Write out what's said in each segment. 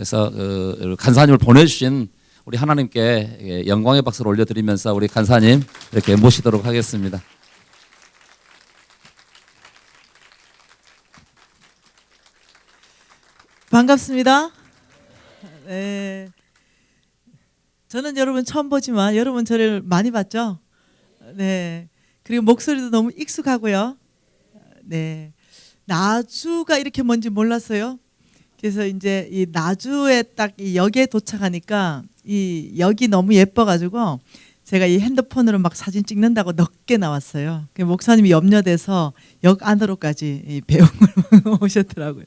그래서 간사님을 보내주신 우리 하나님께 영광의 박수를 올려드리면서 우리 간사님 이렇게 모시도록 하겠습니다. 반갑습니다. 네. 저는 여러분 처음 보지만 여러분 저를 많이 봤죠? 네. 그리고 목소리도 너무 익숙하고요. 네. 나주가 이렇게 뭔지 몰랐어요. 그래서 이제 이 나주에 딱 이 역에 도착하니까 이 역이 너무 예뻐가지고 제가 이 핸드폰으로 막 사진 찍는다고 늦게 나왔어요. 목사님이 염려돼서 역 안으로까지 이 배웅을 오셨더라고요.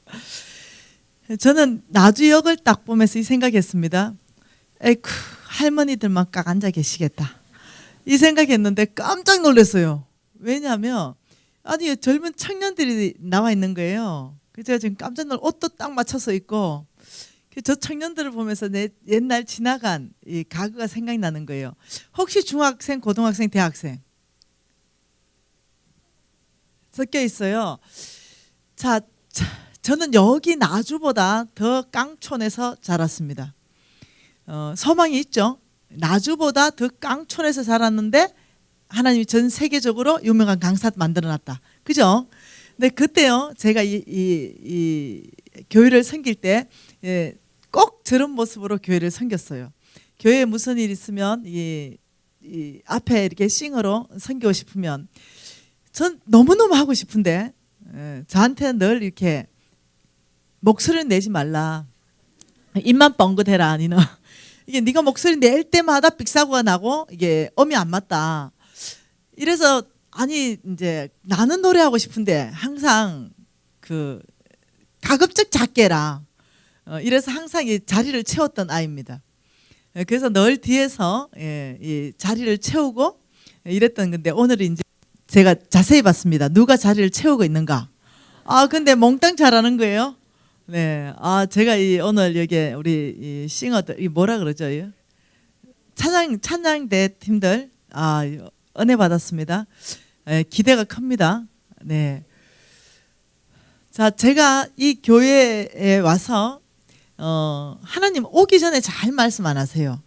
저는 나주역을 딱 보면서 이 생각했습니다. 에이쿠, 할머니들만 딱 앉아 계시겠다 이 생각했는데 깜짝 놀랐어요. 왜냐하면 아니 젊은 청년들이 나와 있는 거예요. 그래서 제가 지금 깜짝 놀라 옷도 딱 맞춰서 입고 저 청년들을 보면서 내 옛날 지나간 이 가그가 생각이 나는 거예요. 혹시 중학생, 고등학생, 대학생 섞여 있어요. 자, 저는 여기 나주보다 더 깡촌에서 자랐습니다. 소망이 있죠. 나주보다 더 깡촌에서 자랐는데 하나님이 전 세계적으로 유명한 강사 만들어놨다. 그죠? 근데 그때요, 제가 이 교회를 섬길 때 꼭 저런 모습으로 교회를 섬겼어요. 교회에 무슨 일 있으면 이 앞에 이렇게 싱어로 섬기고 싶으면 전 너무너무 하고 싶은데 저한테는 늘 이렇게 목소리를 내지 말라. 입만 뻥긋해라. 아니는 이게 네가 목소리 낼 때마다 삑사고가 나고 이게 음이 안 맞다. 이래서 아니 이제 나는 노래하고 싶은데 항상 그 가급적 작게 해라. 이래서 항상 이 자리를 채웠던 아이입니다. 그래서 늘 뒤에서 이 자리를 채우고 이랬던 건데 오늘은 이제 제가 자세히 봤습니다. 누가 자리를 채우고 있는가? 아 근데 몽땅 잘하는 거예요. 네, 아 제가 이 오늘 여기 우리 이 싱어들 이 뭐라 그러죠? 찬양대 팀들 은혜 받았습니다. 기대가 큽니다. 네. 자, 제가 이 교회에 와서 하나님 오기 전에 잘 말씀 안 하세요.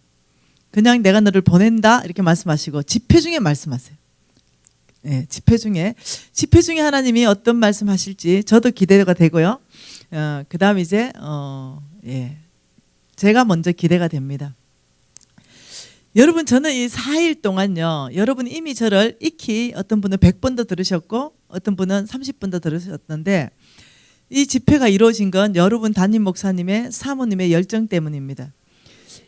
그냥 내가 너를 보낸다 이렇게 말씀하시고 집회 중에 말씀하세요. 네, 집회 중에 하나님이 어떤 말씀하실지 저도 기대가 되고요. 그다음 이제 제가 먼저 기대가 됩니다. 여러분 저는 이 4일 동안요. 여러분 이미 저를 익히 어떤 분은 100번도 들으셨고 어떤 분은 30번도 들으셨는데 이 집회가 이루어진 건 여러분 담임 목사님의 사모님의 열정 때문입니다.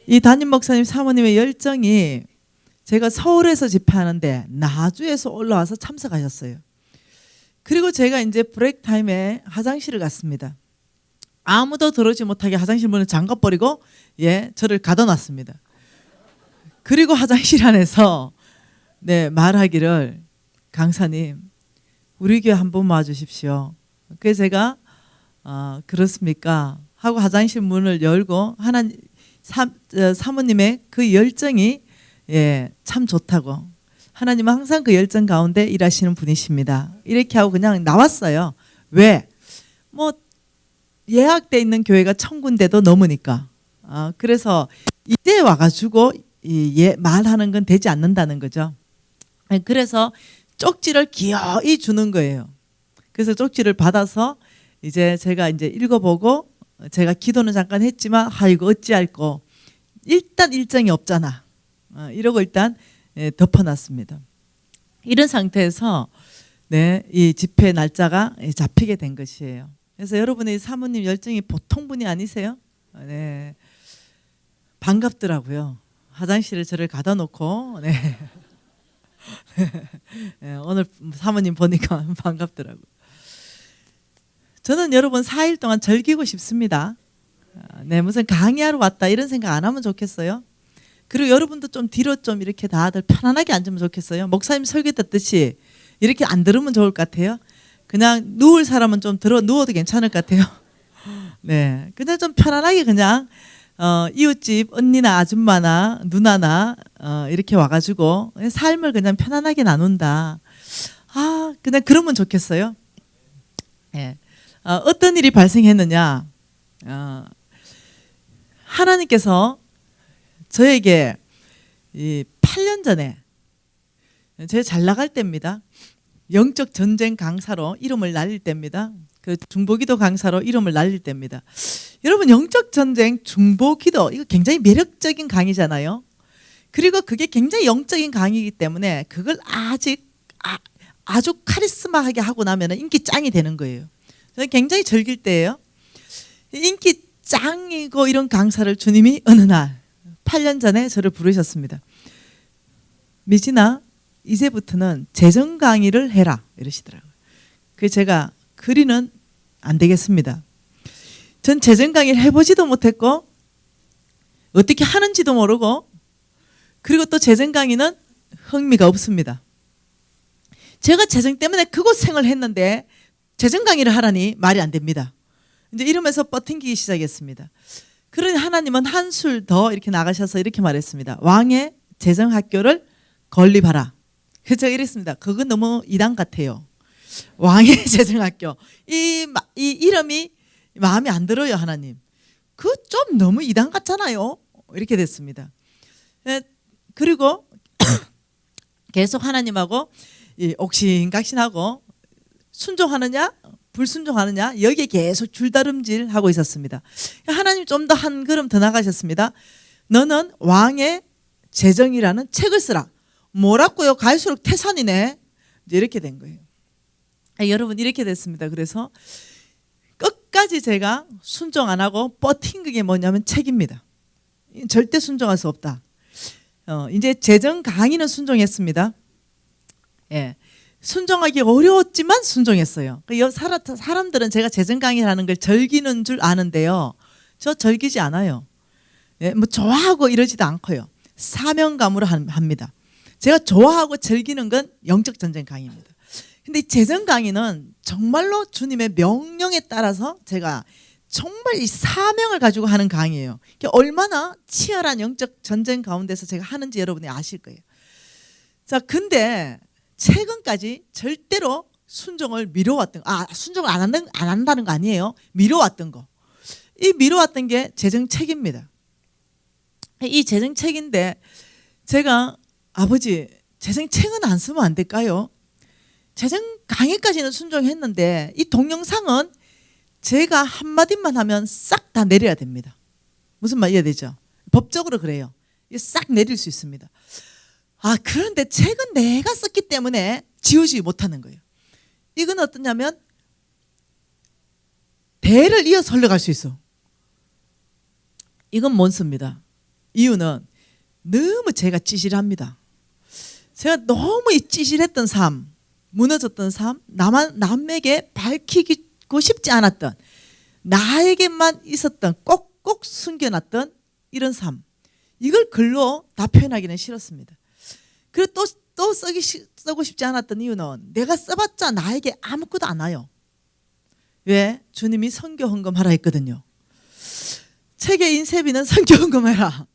이 담임 목사님 사모님의 열정이 제가 서울에서 집회하는데 나주에서 올라와서 참석하셨어요. 그리고 제가 이제 브레이크 타임에 화장실을 갔습니다. 아무도 들어오지 못하게 화장실 문을 잠가버리고 저를 가둬놨습니다. 그리고 화장실 안에서 말하기를 강사님 우리 교회 한번 와주십시오. 그래서 제가 그렇습니까? 하고 화장실 문을 열고 사모님의 그 열정이 참 좋다고 하나님은 항상 그 열정 가운데 일하시는 분이십니다. 이렇게 하고 그냥 나왔어요. 왜? 뭐 예약돼 있는 교회가 1000군데도 넘으니까. 그래서 이제 와가지고 말하는 건 되지 않는다는 거죠. 그래서 쪽지를 기어이 주는 거예요. 그래서 쪽지를 받아서 이제 제가 이제 읽어보고 제가 기도는 잠깐 했지만 이거 어찌할꼬 일단 일정이 없잖아. 이러고 일단 덮어놨습니다. 이런 상태에서 이 집회 날짜가 잡히게 된 것이에요. 그래서 여러분의 사모님 열정이 보통 분이 아니세요? 네. 반갑더라고요. 화장실에 저를 가다 놓고 오늘 사모님 보니까 반갑더라고요. 저는 여러분 4일 동안 즐기고 싶습니다. 무슨 강의하러 왔다 이런 생각 안 하면 좋겠어요. 그리고 여러분도 좀 뒤로 좀 이렇게 다들 편안하게 앉으면 좋겠어요. 목사님 설교 듣듯이 이렇게 안 들으면 좋을 것 같아요. 그냥 누울 사람은 좀 누워도 괜찮을 것 같아요. 그냥 좀 편안하게 그냥 이웃집 언니나 아줌마나 누나나 이렇게 와가지고 삶을 그냥 편안하게 나눈다. 그냥 그러면 좋겠어요. 어떤 일이 발생했느냐. 하나님께서 저에게 이 8년 전에 제가 잘 나갈 때입니다. 영적 전쟁 강사로 이름을 날릴 때입니다. 그 중보기도 강사로 이름을 날릴 때입니다. 여러분, 영적 전쟁 중보기도 이거 굉장히 매력적인 강의잖아요. 그리고 그게 굉장히 영적인 강의이기 때문에 그걸 아주 카리스마하게 하고 나면 인기 짱이 되는 거예요. 저는 굉장히 즐길 때예요. 인기 짱이고 이런 강사를 주님이 어느 날 8년 전에 저를 부르셨습니다. 미진아, 이제부터는 재정 강의를 해라 이러시더라고요. 그래서 제가 그리는 안 되겠습니다. 전 재정 강의를 해보지도 못했고 어떻게 하는지도 모르고, 그리고 또 재정 강의는 흥미가 없습니다. 제가 재정 때문에 그곳생을 했는데 재정 강의를 하라니 말이 안 됩니다. 이제 이러면서 뻗팅기기 시작했습니다. 그러니 하나님은 한술 더 이렇게 나가셔서 이렇게 말했습니다. 왕의 재정학교를 건립하라. 그래서 제가 이랬습니다. 그건 너무 이단 같아요. 왕의 재정학교. 이 이름이 마음에 안 들어요, 하나님. 그 좀 너무 이단 같잖아요. 이렇게 됐습니다. 그리고 계속 하나님하고 옥신각신하고 순종하느냐 불순종하느냐 여기에 계속 줄다름질하고 있었습니다. 하나님 좀 더 한 걸음 더 나가셨습니다. 너는 왕의 재정이라는 책을 쓰라. 뭐라고요? 갈수록 태산이네. 이제 이렇게 된 거예요. 여러분, 이렇게 됐습니다. 그래서 끝까지 제가 순종 안 하고 버틴 게 뭐냐면 책입니다. 절대 순종할 수 없다. 이제 재정 강의는 순종했습니다. 예. 순종하기 어려웠지만 순종했어요. 사람들은 제가 재정 강의라는 걸 즐기는 줄 아는데요. 저 즐기지 않아요. 예, 뭐 좋아하고 이러지도 않고요. 사명감으로 합니다. 제가 좋아하고 즐기는 건 영적 전쟁 강의입니다. 근데 이 재정 강의는 정말로 주님의 명령에 따라서 제가 정말 이 사명을 가지고 하는 강의예요. 얼마나 치열한 영적 전쟁 가운데서 제가 하는지 여러분이 아실 거예요. 자, 근데 최근까지 절대로 순종을 미뤄왔던, 순종을 안 한다는 거 아니에요. 미뤄왔던 거. 이 미뤄왔던 게 재정책입니다. 이 재정책인데 제가 아버지 재정책은 안 쓰면 안 될까요? 재정 강의까지는 순종했는데 이 동영상은 제가 한마디만 하면 싹 다 내려야 됩니다. 무슨 말 이해되죠? 법적으로 그래요. 싹 내릴 수 있습니다. 그런데 책은 내가 썼기 때문에 지우지 못하는 거예요. 이건 어떠냐면 대를 이어서 흘러갈 수 있어. 이건 못 씁니다. 이유는 너무 제가 찌질합니다. 제가 너무 이 찌질했던 삶, 무너졌던 삶, 남에게 밝히고 싶지 않았던, 나에게만 있었던, 꼭꼭 숨겨놨던 이런 삶, 이걸 글로 다 표현하기는 싫었습니다. 그리고 또 쓰고 싶지 않았던 이유는 내가 써봤자 나에게 아무것도 안 와요. 왜? 주님이 선교 헌금하라 했거든요. 책의 인쇄비는 선교 헌금해라.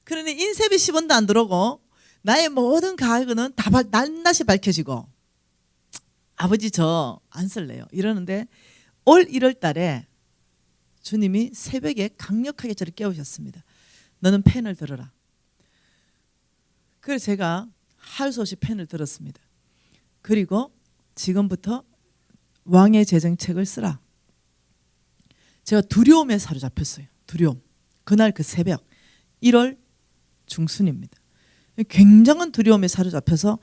그러니 인쇄비 10원도 안 들어오고 나의 모든 가액은 다 낱낱이 밝혀지고, 아버지 저 안 쓸래요 이러는데 올 1월 달에 주님이 새벽에 강력하게 저를 깨우셨습니다. 너는 펜을 들어라. 그래서 제가 할 수 없이 펜을 들었습니다. 그리고 지금부터 왕의 재정책을 쓰라. 제가 두려움에 사로잡혔어요. 두려움. 그날 그 새벽 1월 중순입니다. 굉장한 두려움에 사로잡혀서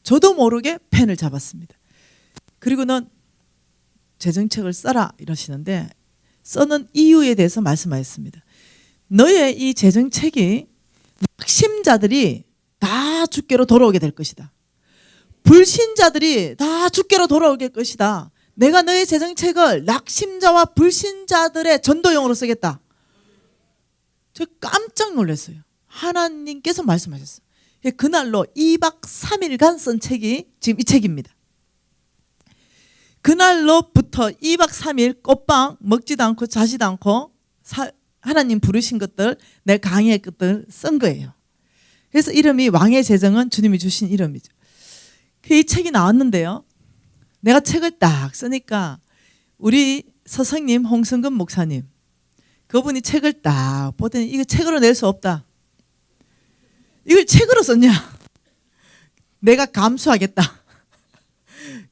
저도 모르게 펜을 잡았습니다. 그리고는 재정책을 써라 이러시는데 써는 이유에 대해서 말씀하셨습니다. 너의 이 재정책이 낙심자들이 다 주께로 돌아오게 될 것이다. 불신자들이 다 주께로 돌아오게 될 것이다. 내가 너의 재정책을 낙심자와 불신자들의 전도용으로 쓰겠다. 저 깜짝 놀랐어요. 하나님께서 말씀하셨어요. 그날로 2박 3일간 쓴 책이 지금 이 책입니다. 그날로부터 2박 3일 꽃빵 먹지도 않고 자지도 않고 하나님 부르신 것들, 내 강의의 것들 쓴 거예요. 그래서 이름이 왕의 재정은 주님이 주신 이름이죠. 이 책이 나왔는데요. 내가 책을 딱 쓰니까 우리 서성님, 홍성근 목사님, 그분이 책을 딱 보더니 이거 책으로 낼 수 없다. 이걸 책으로 썼냐? 내가 감수하겠다.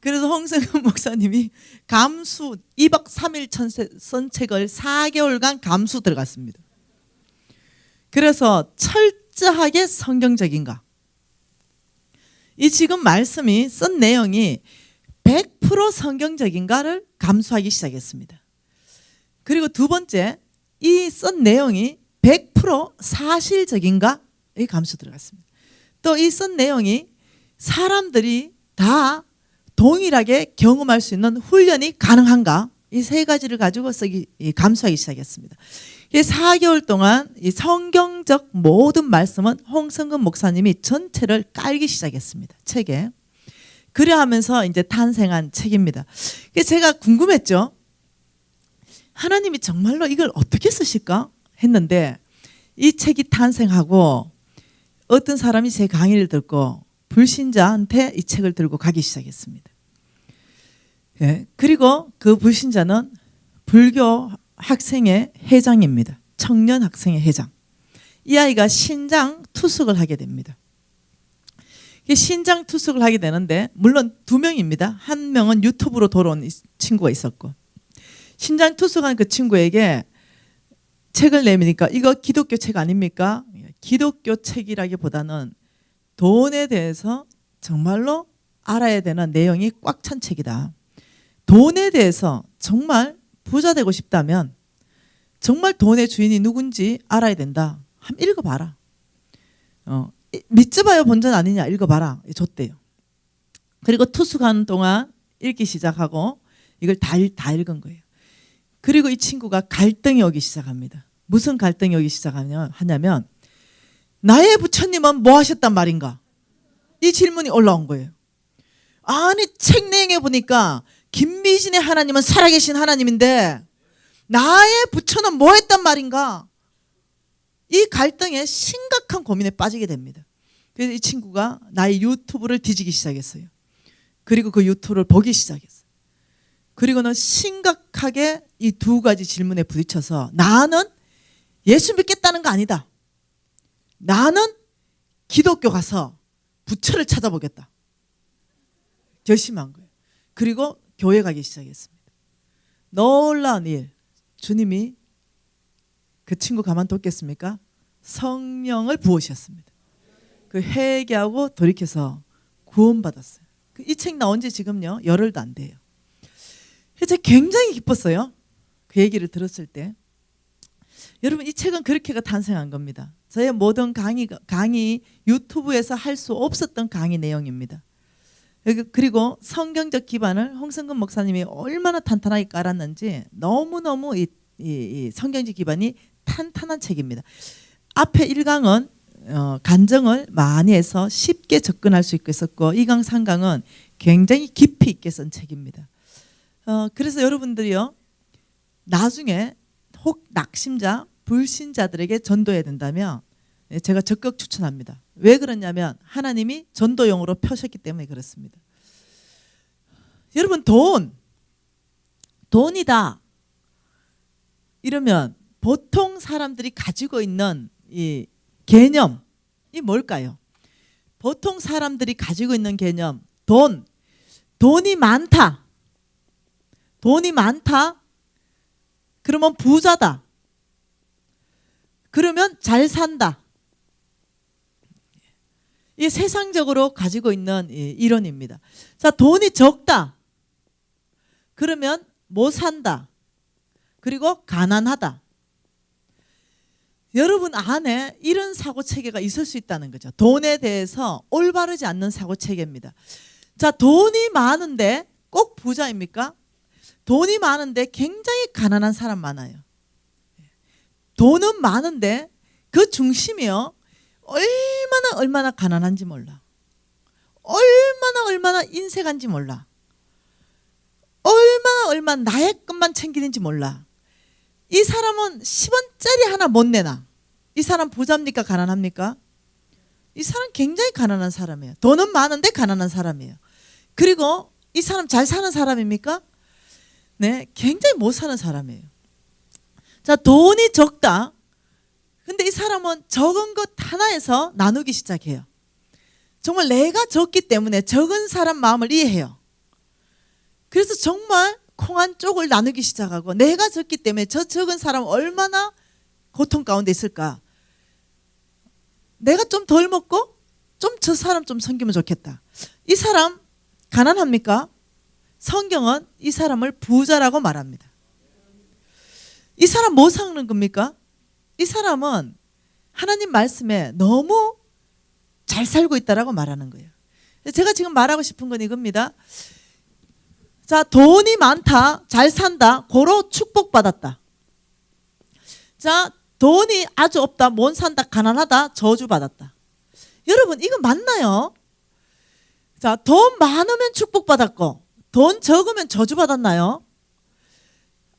그래서 홍성근 목사님이 감수 2박 3일 쓴 책을 4개월간 감수 들어갔습니다. 그래서 철저하게 성경적인가? 이 지금 말씀이 쓴 내용이 100% 성경적인가를 감수하기 시작했습니다. 그리고 두 번째, 이 쓴 내용이 100% 사실적인가? 이 감수 들어갔습니다. 또 이 쓴 내용이 사람들이 다 동일하게 경험할 수 있는 훈련이 가능한가? 이 세 가지를 가지고 감수하기 시작했습니다. 4개월 동안 이 성경적 모든 말씀은 홍성근 목사님이 전체를 깔기 시작했습니다. 책에. 그래 하면서 이제 탄생한 책입니다. 제가 궁금했죠. 하나님이 정말로 이걸 어떻게 쓰실까 했는데 이 책이 탄생하고 어떤 사람이 제 강의를 듣고 불신자한테 이 책을 들고 가기 시작했습니다. 예, 그리고 그 불신자는 불교 학생의 회장입니다. 청년 학생의 회장. 이 아이가 신장 투숙을 하게 됩니다. 신장 투숙을 하게 되는데 물론 2명입니다. 한 명은 유튜브로 돌아온 친구가 있었고 신장 투숙한 그 친구에게 책을 내미니까 이거 기독교 책 아닙니까? 기독교 책이라기보다는 돈에 대해서 정말로 알아야 되는 내용이 꽉 찬 책이다. 돈에 대해서 정말 부자 되고 싶다면 정말 돈의 주인이 누군지 알아야 된다. 한번 읽어봐라. 믿져봐요 본전 아니냐 읽어봐라. 줬대요. 그리고 투숙하는 동안 읽기 시작하고 이걸 다 읽은 거예요. 그리고 이 친구가 갈등이 오기 시작합니다. 무슨 갈등이 오기 시작하냐면 나의 부처님은 뭐 하셨단 말인가? 이 질문이 올라온 거예요. 아니 책 내용에 보니까 김미진의 하나님은 살아계신 하나님인데 나의 부처는 뭐 했단 말인가? 이 갈등에 심각한 고민에 빠지게 됩니다. 그래서 이 친구가 나의 유튜브를 뒤지기 시작했어요. 그리고 그 유튜브를 보기 시작했어요. 그리고는 심각하게 이 2가지 질문에 부딪혀서 나는 예수 믿겠다는 거 아니다. 나는 기독교 가서 부처를 찾아보겠다. 결심한 거예요. 그리고 교회 가기 시작했습니다. 놀라운 일. 주님이 그 친구 가만뒀겠습니까? 성령을 부으셨습니다. 그 회개하고 돌이켜서 구원받았어요. 이 책 나온 지 지금요 열흘도 안 돼요. 그래서 굉장히 기뻤어요. 그 얘기를 들었을 때. 여러분 이 책은 그렇게가 탄생한 겁니다. 저의 모든 강의 유튜브에서 할 수 없었던 강의 내용입니다. 그리고 성경적 기반을 홍성근 목사님이 얼마나 탄탄하게 깔았는지 너무너무 이 성경적 기반이 탄탄한 책입니다. 앞에 1강은 간증을 많이 해서 쉽게 접근할 수 있었고 2강, 3강은 굉장히 깊이 있게 쓴 책입니다. 그래서 여러분들이요 나중에 혹 낙심자, 불신자들에게 전도해야 된다면 제가 적극 추천합니다. 왜 그러냐면 하나님이 전도용으로 펴셨기 때문에 그렇습니다. 여러분 돈이다 이러면 보통 사람들이 가지고 있는 이 개념이 뭘까요? 보통 사람들이 가지고 있는 개념 돈이 많다. 돈이 많다. 그러면 부자다. 그러면 잘 산다. 이 세상적으로 가지고 있는 이론입니다. 자, 돈이 적다. 그러면 못 산다. 그리고 가난하다. 여러분 안에 이런 사고체계가 있을 수 있다는 거죠. 돈에 대해서 올바르지 않는 사고체계입니다. 자, 돈이 많은데 꼭 부자입니까? 돈이 많은데 굉장히 가난한 사람 많아요. 돈은 많은데 그 중심이요. 얼마나 가난한지 몰라. 얼마나 인색한지 몰라. 얼마나 나의 것만 챙기는지 몰라. 이 사람은 10원짜리 하나 못 내나. 이 사람 부자입니까? 가난합니까? 이 사람 굉장히 가난한 사람이에요. 돈은 많은데 가난한 사람이에요. 그리고 이 사람 잘 사는 사람입니까? 네, 굉장히 못 사는 사람이에요. 자, 돈이 적다. 근데 이 사람은 적은 것 하나에서 나누기 시작해요. 정말 내가 적기 때문에 적은 사람 마음을 이해해요. 그래서 정말 콩 한 쪽을 나누기 시작하고, 내가 적기 때문에 저 적은 사람 얼마나 고통 가운데 있을까. 내가 좀 덜 먹고 좀 저 사람 좀 섬기면 좋겠다. 이 사람 가난합니까? 성경은 이 사람을 부자라고 말합니다. 이 사람 뭐 삭는 겁니까? 이 사람은 하나님 말씀에 너무 잘 살고 있다라고 말하는 거예요. 제가 지금 말하고 싶은 건 이겁니다. 자, 돈이 많다, 잘 산다, 고로 축복받았다. 자, 돈이 아주 없다, 못 산다, 가난하다, 저주받았다. 여러분, 이거 맞나요? 자, 돈 많으면 축복받았고 돈 적으면 저주받았나요?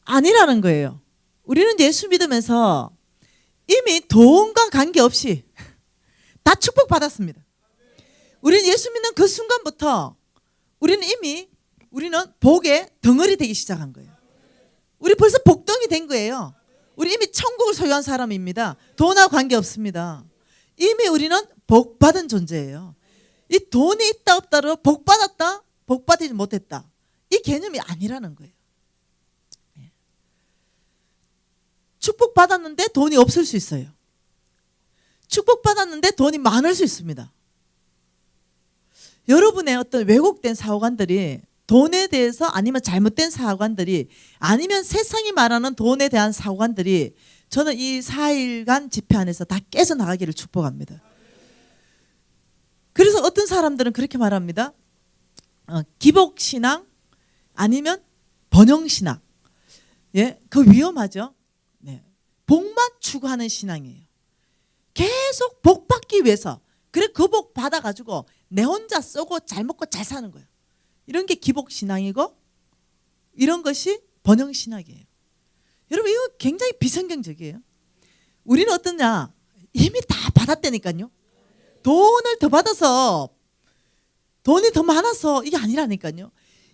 아니라는 거예요. 우리는 예수 믿으면서 이미 돈과 관계없이 다 축복받았습니다. 우리는 예수 믿는 그 순간부터 우리는 복의 덩어리 되기 시작한 거예요. 우리 벌써 복덩이 된 거예요. 우리 이미 천국을 소유한 사람입니다. 돈하고 관계없습니다. 이미 우리는 복받은 존재예요. 이 돈이 있다 없다로 복받았다, 복받지 못했다, 이 개념이 아니라는 거예요. 축복받았는데 돈이 없을 수 있어요. 축복받았는데 돈이 많을 수 있습니다. 여러분의 어떤 왜곡된 사고관들이, 돈에 대해서, 아니면 잘못된 사고관들이, 아니면 세상이 말하는 돈에 대한 사고관들이 저는 이 4일간 집회 안에서 다 깨져나가기를 축복합니다. 그래서 어떤 사람들은 그렇게 말합니다. 기복신앙 아니면 번영신앙. 예, 그 위험하죠. 네. 복만 추구하는 신앙이에요. 계속 복 받기 위해서. 그래, 그 복 받아가지고 내 혼자 쓰고 잘 먹고 잘 사는 거예요. 이런 게 기복신앙이고, 이런 것이 번영신앙이에요. 여러분, 이거 굉장히 비성경적이에요. 우리는 어떠냐? 이미 다 받았다니까요. 돈을 더 받아서, 돈이 더 많아서 이게 아니라니까요.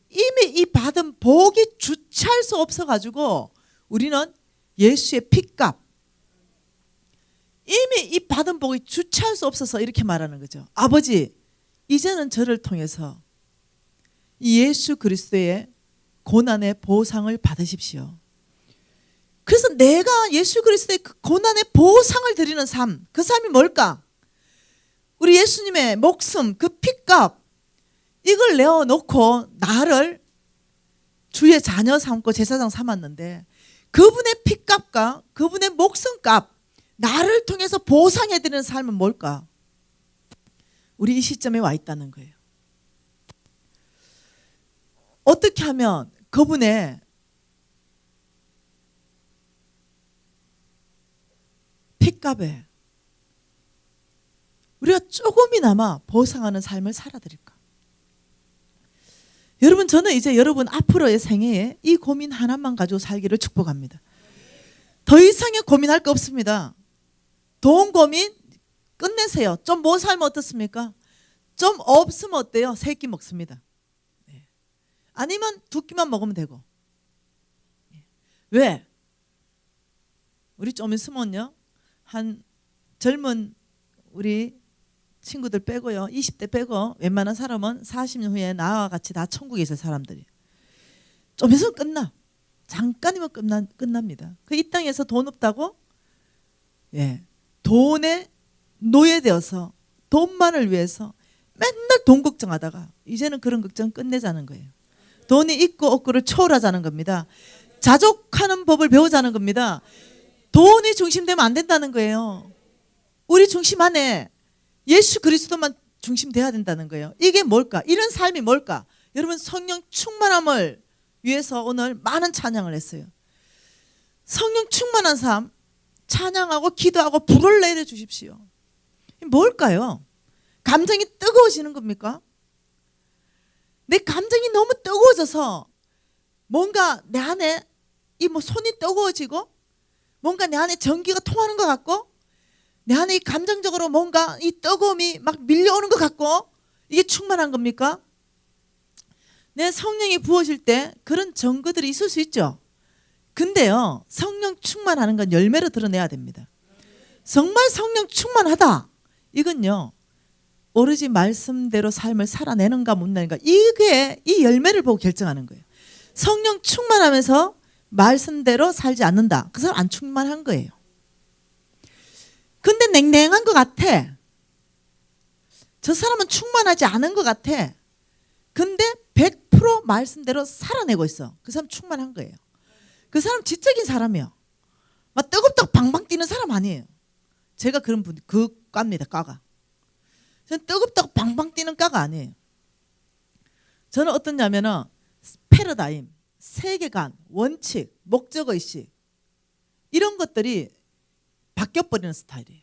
이미 이 받은 복이 주체할 수 없어가지고 우리는 예수의 피값, 이미 이 받은 복이 주체할 수 없어서 이렇게 말하는 거죠. 아버지, 이제는 저를 통해서 이 예수 그리스도의 고난의 보상을 받으십시오. 그래서 내가 예수 그리스도의 그 고난의 보상을 드리는 삶, 그 삶이 뭘까? 우리 예수님의 목숨, 그 피값, 이걸 내어놓고 나를 주의 자녀 삼고 제사장 삼았는데, 그분의 피값과 그분의 목숨값, 나를 통해서 보상해드리는 삶은 뭘까? 우리 이 시점에 와 있다는 거예요. 어떻게 하면 그분의 피값에 우리가 조금이나마 보상하는 삶을 살아드릴까? 여러분, 저는 이제 여러분 앞으로의 생애에 이 고민 하나만 가지고 살기를 축복합니다. 더 이상의 고민할 거 없습니다. 돈 고민 끝내세요. 좀 못 살면 어떻습니까? 좀 없으면 어때요? 3끼 먹습니다. 아니면 2끼만 먹으면 되고. 왜? 우리 좀 있으면요, 한 젊은 우리 친구들 빼고요, 20대 빼고 웬만한 사람은 40년 후에 나와 같이 다 천국에 있을 사람들이. 좀 있으면 끝나. 잠깐이면 끝납니다. 그 이 땅에서 돈 없다고, 예, 돈에 노예되어서 돈만을 위해서 맨날 돈 걱정하다가 이제는 그런 걱정 끝내자는 거예요. 돈이 있고 없고를 초월하자는 겁니다. 자족하는 법을 배우자는 겁니다. 돈이 중심되면 안 된다는 거예요. 우리 중심 안에 예수 그리스도만 중심돼야 된다는 거예요. 이게 뭘까? 이런 삶이 뭘까? 여러분, 성령 충만함을 위해서 오늘 많은 찬양을 했어요. 성령 충만한 삶, 찬양하고 기도하고 불을 내려 주십시오. 뭘까요? 감정이 뜨거워지는 겁니까? 내 감정이 너무 뜨거워져서 뭔가 내 안에 이 손이 뜨거워지고, 뭔가 내 안에 전기가 통하는 것 같고, 내 안에 이 감정적으로 뭔가 이 뜨거움이 막 밀려오는 것 같고, 이게 충만한 겁니까? 내 성령이 부어질 때 그런 증거들이 있을 수 있죠. 근데요, 성령 충만하는 건 열매로 드러내야 됩니다. 정말 성령 충만하다. 이건요, 오로지 말씀대로 삶을 살아내는가 못 내는가, 이게 이 열매를 보고 결정하는 거예요. 성령 충만하면서 말씀대로 살지 않는다. 그 사람 안 충만한 거예요. 근데 냉랭한 것 같아. 저 사람은 충만하지 않은 것 같아. 근데 100% 말씀대로 살아내고 있어. 그 사람 충만한 거예요. 그 사람 지적인 사람이요. 막 뜨겁다고 방방 뛰는 사람 아니에요. 제가 그런 분, 그 과입니다. 과가. 저는 뜨겁다고 방방 뛰는 과가 아니에요. 저는 어떠냐면은 패러다임, 세계관, 원칙, 목적의식, 이런 것들이 바뀌어버리는 스타일이에요.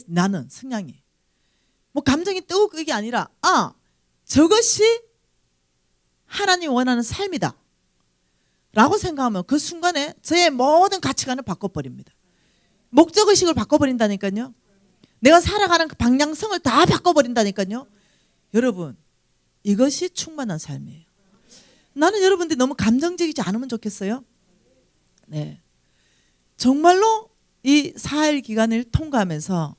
나는 성향이. 뭐 감정이 뜨겁고 이게 아니라, 저것이 하나님이 원하는 삶이다 라고 생각하면 그 순간에 저의 모든 가치관을 바꿔버립니다. 목적의식을 바꿔버린다니까요. 내가 살아가는 그 방향성을 다 바꿔버린다니까요. 여러분, 이것이 충만한 삶이에요. 나는 여러분들이 너무 감정적이지 않으면 좋겠어요. 네, 정말로 이 4일 기간을 통과하면서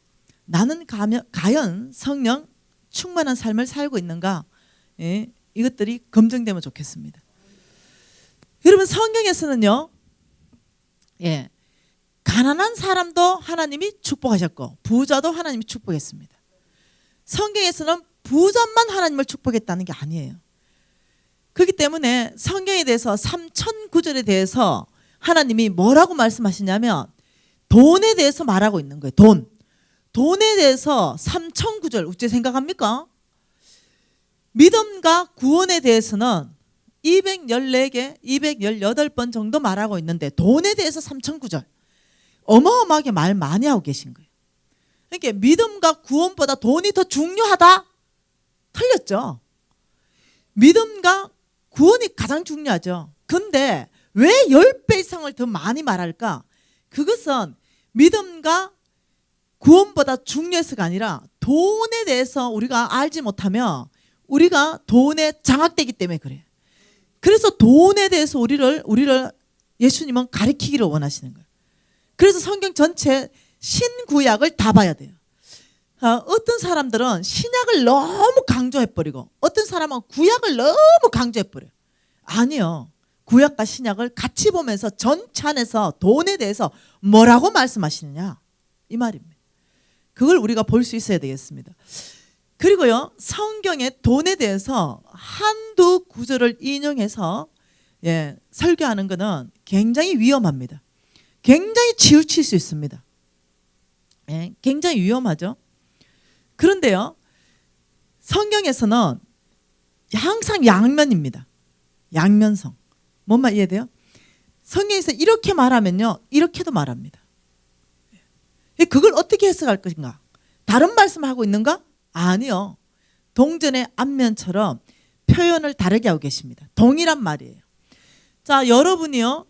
나는 과연 성령 충만한 삶을 살고 있는가, 예, 이것들이 검증되면 좋겠습니다. 여러분, 성경에서는요, 예, 가난한 사람도 하나님이 축복하셨고 부자도 하나님이 축복했습니다. 성경에서는 부자만 하나님을 축복했다는 게 아니에요. 그렇기 때문에 성경에 대해서 3,009절에 대해서 하나님이 뭐라고 말씀하시냐면 돈에 대해서 말하고 있는 거예요. 돈에 대해서 3,009절 어째 생각합니까? 믿음과 구원에 대해서는 214개, 218번 정도 말하고 있는데 돈에 대해서 3,009절. 어마어마하게 말 많이 하고 계신 거예요. 그러니까 믿음과 구원보다 돈이 더 중요하다? 틀렸죠. 믿음과 구원이 가장 중요하죠. 근데 왜 10배 이상을 더 많이 말할까? 그것은 믿음과 구원보다 중요해서가 아니라 돈에 대해서 우리가 알지 못하면 우리가 돈에 장악되기 때문에 그래요. 그래서 돈에 대해서 우리를 예수님은 가르치기를 원하시는 거예요. 그래서 성경 전체 신구약을 다 봐야 돼요. 어떤 사람들은 신약을 너무 강조해버리고 어떤 사람은 구약을 너무 강조해버려요. 아니요. 구약과 신약을 같이 보면서 전체 안에서 돈에 대해서 뭐라고 말씀하시느냐 이 말입니다. 그걸 우리가 볼 수 있어야 되겠습니다. 그리고요, 성경의 돈에 대해서 한두 구절을 인용해서 설교하는 것은 굉장히 위험합니다. 굉장히 치우칠 수 있습니다. 굉장히 위험하죠. 그런데요, 성경에서는 항상 양면입니다. 양면성. 뭔 말 이해돼요? 성경에서 이렇게 말하면요, 이렇게도 말합니다. 그걸 어떻게 해석할 것인가? 다른 말씀을 하고 있는가? 아니요. 동전의 앞면처럼 표현을 다르게 하고 계십니다. 동일한 말이에요. 자, 여러분이요,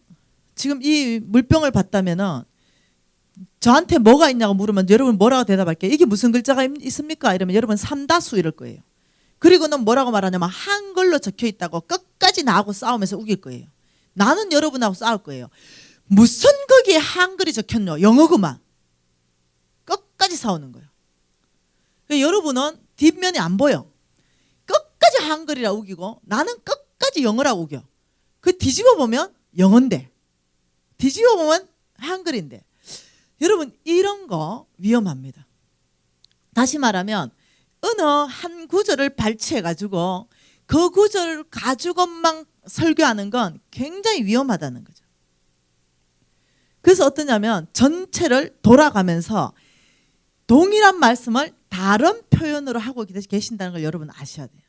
지금 이 물병을 봤다면은 저한테 뭐가 있냐고 물으면 여러분 뭐라고 대답할게요? 이게 무슨 글자가 있습니까? 이러면 여러분 삼다수 이럴 거예요. 그리고는 뭐라고 말하냐면 한글로 적혀 있다고 끝까지 나하고 싸우면서 우길 거예요. 나는 여러분하고 싸울 거예요. 무슨 거기에 한글이 적혔노? 영어구만. 끝까지 싸우는 거예요. 여러분은 뒷면이 안 보여. 끝까지 한글이라 우기고 나는 끝까지 영어라 우겨. 그 뒤집어 보면 영어인데 뒤집어 보면 한글인데. 여러분, 이런 거 위험합니다. 다시 말하면 어느 한 구절을 발췌해 가지고 그 구절을 가지고만 설교하는 건 굉장히 위험하다는 거죠. 그래서 어떠냐면 전체를 돌아가면서 동일한 말씀을 다른 표현으로 하고 계신다는 걸 여러분 아셔야 돼요.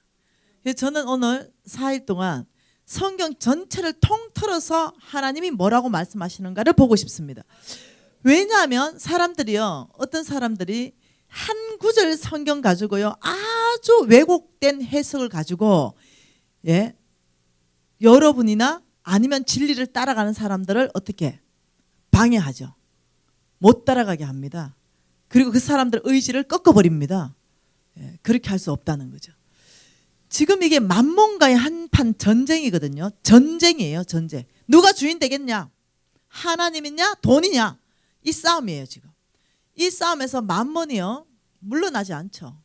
그래서 저는 오늘 4일 동안 성경 전체를 통틀어서 하나님이 뭐라고 말씀하시는가를 보고 싶습니다. 왜냐하면 사람들이요, 어떤 사람들이 한 구절 성경 가지고요 아주 왜곡된 해석을 가지고 여러분이나 아니면 진리를 따라가는 사람들을 어떻게 방해하죠. 못 따라가게 합니다. 그리고 그 사람들 의지를 꺾어버립니다. 그렇게 할 수 없다는 거죠. 지금 이게 만몬가의 한판 전쟁이거든요. 전쟁이에요, 전쟁. 누가 주인 되겠냐? 하나님이냐 돈이냐? 이 싸움이에요 지금. 이 싸움에서 만mon이요 물러나지 않죠.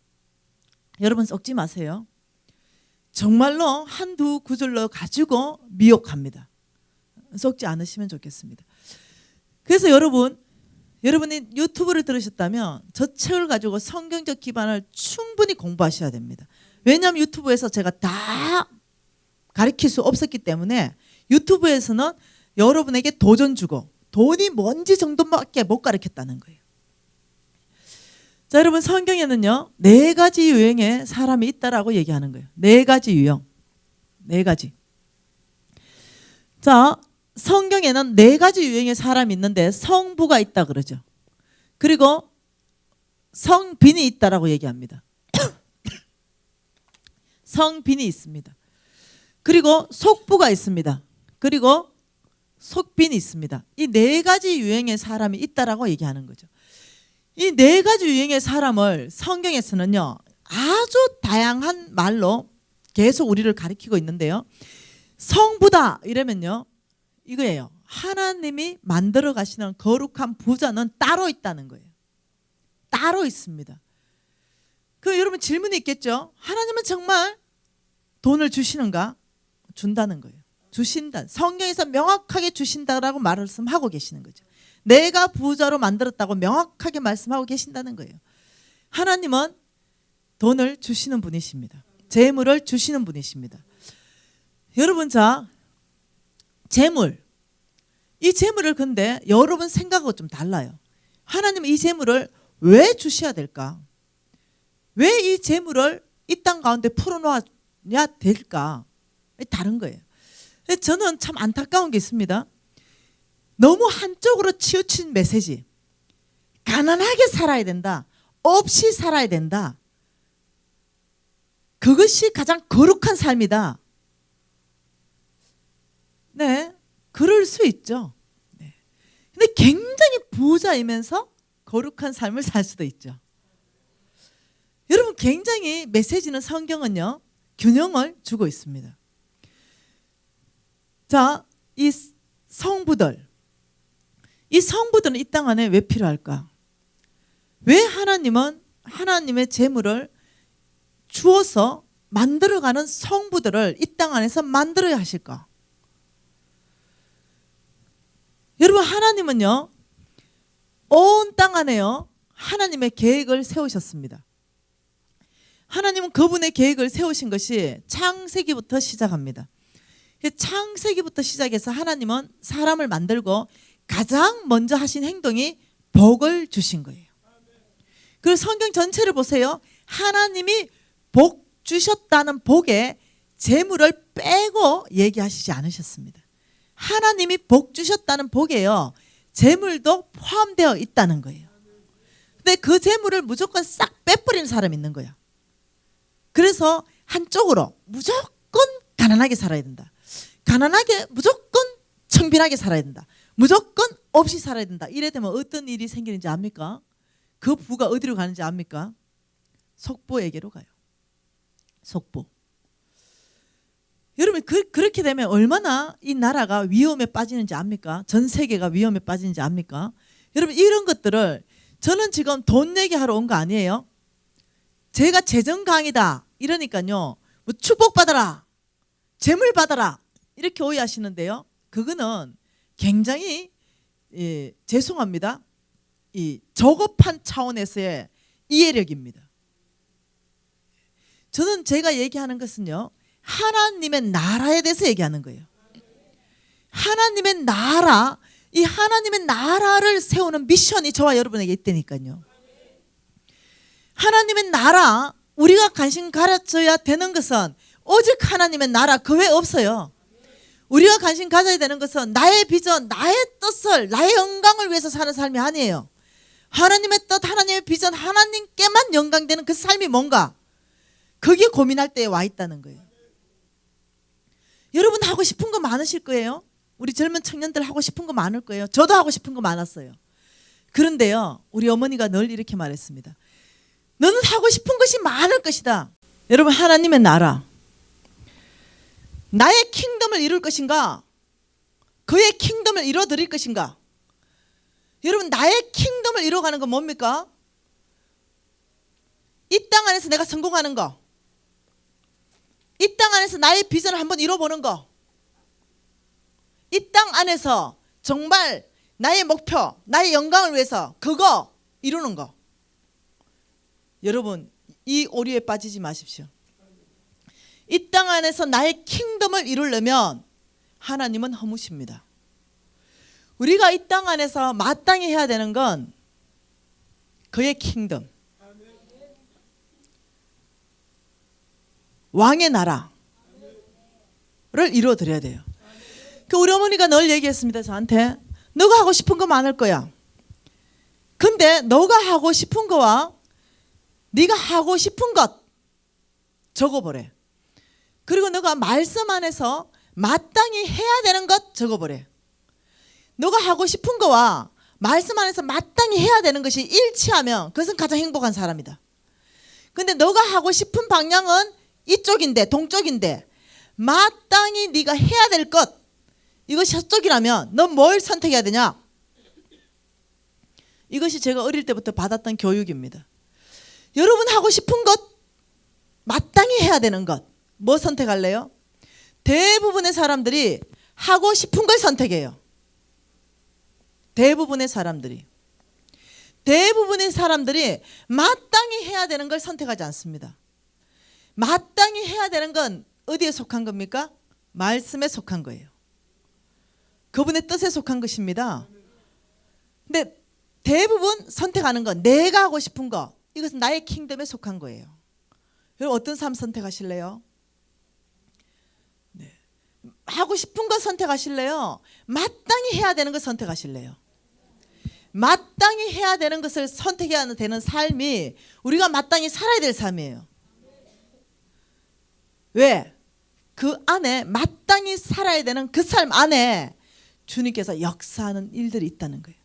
여러분 썩지 마세요. 정말로 한두 구절로 가지고 미혹합니다. 썩지 않으시면 좋겠습니다. 그래서 여러분이 유튜브를 들으셨다면 저 책을 가지고 성경적 기반을 충분히 공부하셔야 됩니다. 왜냐하면 유튜브에서 제가 다 가르칠 수 없었기 때문에 유튜브에서는 여러분에게 도전 주고 돈이 뭔지 정도밖에 못 가르쳤다는 거예요. 자, 여러분 성경에는요 4가지 유형의 사람이 있다라고 얘기하는 거예요. 4가지 유형. 4가지. 자, 성경에는 4가지 유형의 사람이 있는데 성부가 있다 그러죠. 그리고 성빈이 있다라고 얘기합니다. 성빈이 있습니다. 그리고 속부가 있습니다. 그리고 속빈이 있습니다. 이 4가지 유형의 사람이 있다라고 얘기하는 거죠. 이 4가지 유형의 사람을 성경에서는요 아주 다양한 말로 계속 우리를 가리키고 있는데요. 성부다 이러면요 이거예요. 하나님이 만들어 가시는 거룩한 부자는 따로 있다는 거예요. 따로 있습니다. 그 여러분 질문이 있겠죠. 하나님은 정말 돈을 주시는가? 준다는 거예요. 주신다. 성경에서 명확하게 주신다라고 말씀하고 계시는 거죠. 내가 부자로 만들었다고 명확하게 말씀하고 계신다는 거예요. 하나님은 돈을 주시는 분이십니다. 재물을 주시는 분이십니다. 여러분 자 재물 이 재물을 근데 여러분 생각하고 좀 달라요. 하나님은 이 재물을 왜 주셔야 될까? 왜 이 재물을 이 땅 가운데 풀어놓아야 될까? 다른 거예요. 저는 참 안타까운 게 있습니다. 너무 한쪽으로 치우친 메시지. 가난하게 살아야 된다. 없이 살아야 된다. 그것이 가장 거룩한 삶이다. 네, 그럴 수 있죠. 네. 근데 굉장히 부자이면서 거룩한 삶을 살 수도 있죠. 여러분 굉장히 메시지는 성경은요 균형을 주고 있습니다. 자, 이 성부들은 이 땅 안에 왜 필요할까? 왜 하나님은 하나님의 재물을 주어서 만들어가는 성부들을 이 땅 안에서 만들어야 하실까? 여러분 하나님은요 온 땅 안에요 하나님의 계획을 세우셨습니다. 하나님은 그분의 계획을 세우신 것이 창세기부터 시작합니다. 창세기부터 시작해서 하나님은 사람을 만들고 가장 먼저 하신 행동이 복을 주신 거예요. 그리고 성경 전체를 보세요. 하나님이 복 주셨다는 복에 재물을 빼고 얘기하시지 않으셨습니다. 하나님이 복 주셨다는 복에요 재물도 포함되어 있다는 거예요. 근데 그 재물을 무조건 싹 빼버리는 사람이 있는 거야. 그래서 한쪽으로 무조건 가난하게 살아야 된다. 가난하게 무조건 청빈하게 살아야 된다. 무조건 없이 살아야 된다. 이래 되면 어떤 일이 생기는지 압니까? 그 부가 어디로 가는지 압니까? 속보에게로 가요. 속보. 여러분 그렇게 되면 얼마나 이 나라가 위험에 빠지는지 압니까? 전 세계가 위험에 빠지는지 압니까? 여러분 이런 것들을 저는 지금 돈 얘기하러 온 거 아니에요. 제가 재정 강이다 이러니까요 뭐 축복받아라 재물 받아라 이렇게 오해하시는데요. 그거는 굉장히 죄송합니다. 이 저급한 차원에서의 이해력입니다. 저는 제가 얘기하는 것은요 하나님의 나라에 대해서 얘기하는 거예요. 하나님의 나라, 이 하나님의 나라를 세우는 미션이 저와 여러분에게 있다니까요. 하나님의 나라, 우리가 관심 가져야 되는 것은 오직 하나님의 나라 그 외에 없어요. 우리가 관심 가져야 되는 것은 나의 비전, 나의 뜻을, 나의 영광을 위해서 사는 삶이 아니에요. 하나님의 뜻, 하나님의 비전, 하나님께만 영광되는 그 삶이 뭔가 그게 고민할 때에 와 있다는 거예요. 여러분 하고 싶은 거 많으실 거예요. 우리 젊은 청년들 하고 싶은 거 많을 거예요. 저도 하고 싶은 거 많았어요. 그런데요 우리 어머니가 늘 이렇게 말했습니다. 너는 하고 싶은 것이 많을 것이다. 여러분 하나님의 나라 나의 킹덤을 이룰 것인가 그의 킹덤을 이뤄드릴 것인가? 여러분, 나의 킹덤을 이뤄가는 건 뭡니까? 이 땅 안에서 내가 성공하는 거, 이 땅 안에서 나의 비전을 한번 이뤄보는 거, 이 땅 안에서 정말 나의 목표, 나의 영광을 위해서 그거 이루는 거. 여러분, 이 오류에 빠지지 마십시오. 이 땅 안에서 나의 킹덤을 이루려면 하나님은 허무십니다. 우리가 이 땅 안에서 마땅히 해야 되는 건 그의 킹덤, 왕의 나라를 이루어드려야 돼요. 그 우리 어머니가 늘 얘기했습니다. 저한테 너가 하고 싶은 거 많을 거야. 근데 너가 하고 싶은 거와 네가 하고 싶은 것 적어보래. 그리고 너가 말씀 안에서 마땅히 해야 되는 것 적어보래. 너가 하고 싶은 거와 말씀 안에서 마땅히 해야 되는 것이 일치하면 그것은 가장 행복한 사람이다. 근데 너가 하고 싶은 방향은 이쪽인데, 동쪽인데 마땅히 네가 해야 될 것 이것이 서쪽이라면 넌 뭘 선택해야 되냐? 이것이 제가 어릴 때부터 받았던 교육입니다. 여러분 하고 싶은 것, 마땅히 해야 되는 것, 뭐 선택할래요? 대부분의 사람들이 하고 싶은 걸 선택해요. 대부분의 사람들이 마땅히 해야 되는 걸 선택하지 않습니다. 마땅히 해야 되는 건 어디에 속한 겁니까? 말씀에 속한 거예요. 그분의 뜻에 속한 것입니다. 근데 대부분 선택하는 건 내가 하고 싶은 거, 이것은 나의 킹덤에 속한 거예요. 여러분 어떤 삶 선택하실래요? 네. 하고 싶은 거 선택하실래요? 마땅히 해야 되는 거 선택하실래요? 마땅히 해야 되는 것을 선택해야 되는 삶이 우리가 마땅히 살아야 될 삶이에요. 왜? 그 안에 마땅히 살아야 되는 그 삶 안에 주님께서 역사하는 일들이 있다는 거예요.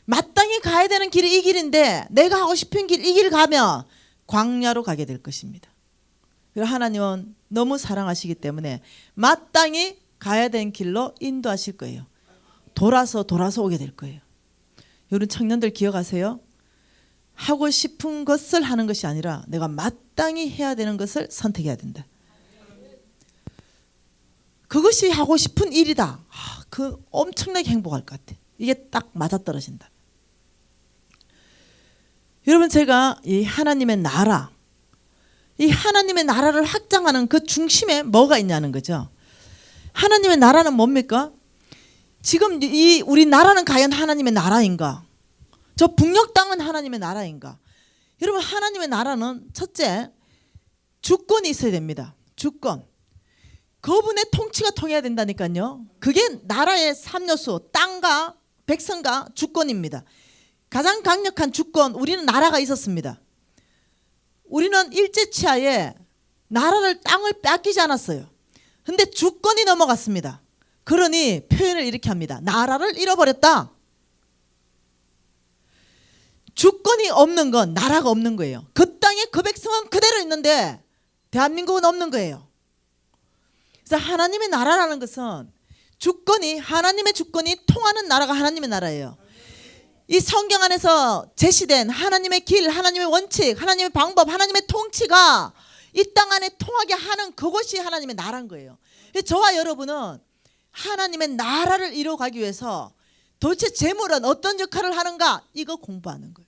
마땅히 가야 되는 길이 이 길인데 내가 하고 싶은 길 이 길 가면 광야로 가게 될 것입니다. 그리고 하나님은 너무 사랑하시기 때문에 마땅히 가야 되는 길로 인도하실 거예요. 돌아서 오게 될 거예요. 여러분 청년들 기억하세요? 하고 싶은 것을 하는 것이 아니라 내가 마땅히 해야 되는 것을 선택해야 된다. 그것이 하고 싶은 일이다. 그 엄청나게 행복할 것 같아. 이게 딱 맞아떨어진다. 여러분 제가 이 하나님의 나라, 이 하나님의 나라를 확장하는 그 중심에 뭐가 있냐는 거죠. 하나님의 나라는 뭡니까? 지금 이 우리 나라는 과연 하나님의 나라인가? 저 북녘 땅은 하나님의 나라인가? 여러분 하나님의 나라는 첫째 주권이 있어야 됩니다. 주권. 그분의 통치가 통해야 된다니까요. 그게 나라의 3요소 땅과 백성과 주권입니다. 가장 강력한 주권, 우리는 나라가 있었습니다. 우리는 일제치하에 나라를 땅을 뺏기지 않았어요. 근데 주권이 넘어갔습니다. 그러니 표현을 이렇게 합니다. 나라를 잃어버렸다. 주권이 없는 건 나라가 없는 거예요. 그 땅에 그 백성은 그대로 있는데 대한민국은 없는 거예요. 그래서 하나님의 나라라는 것은 주권이, 하나님의 주권이 통하는 나라가 하나님의 나라예요. 이 성경 안에서 제시된 하나님의 길, 하나님의 원칙, 하나님의 방법, 하나님의 통치가 이 땅 안에 통하게 하는 그것이 하나님의 나라인 거예요. 저와 여러분은 하나님의 나라를 이루어가기 위해서 도대체 재물은 어떤 역할을 하는가, 이거 공부하는 거예요.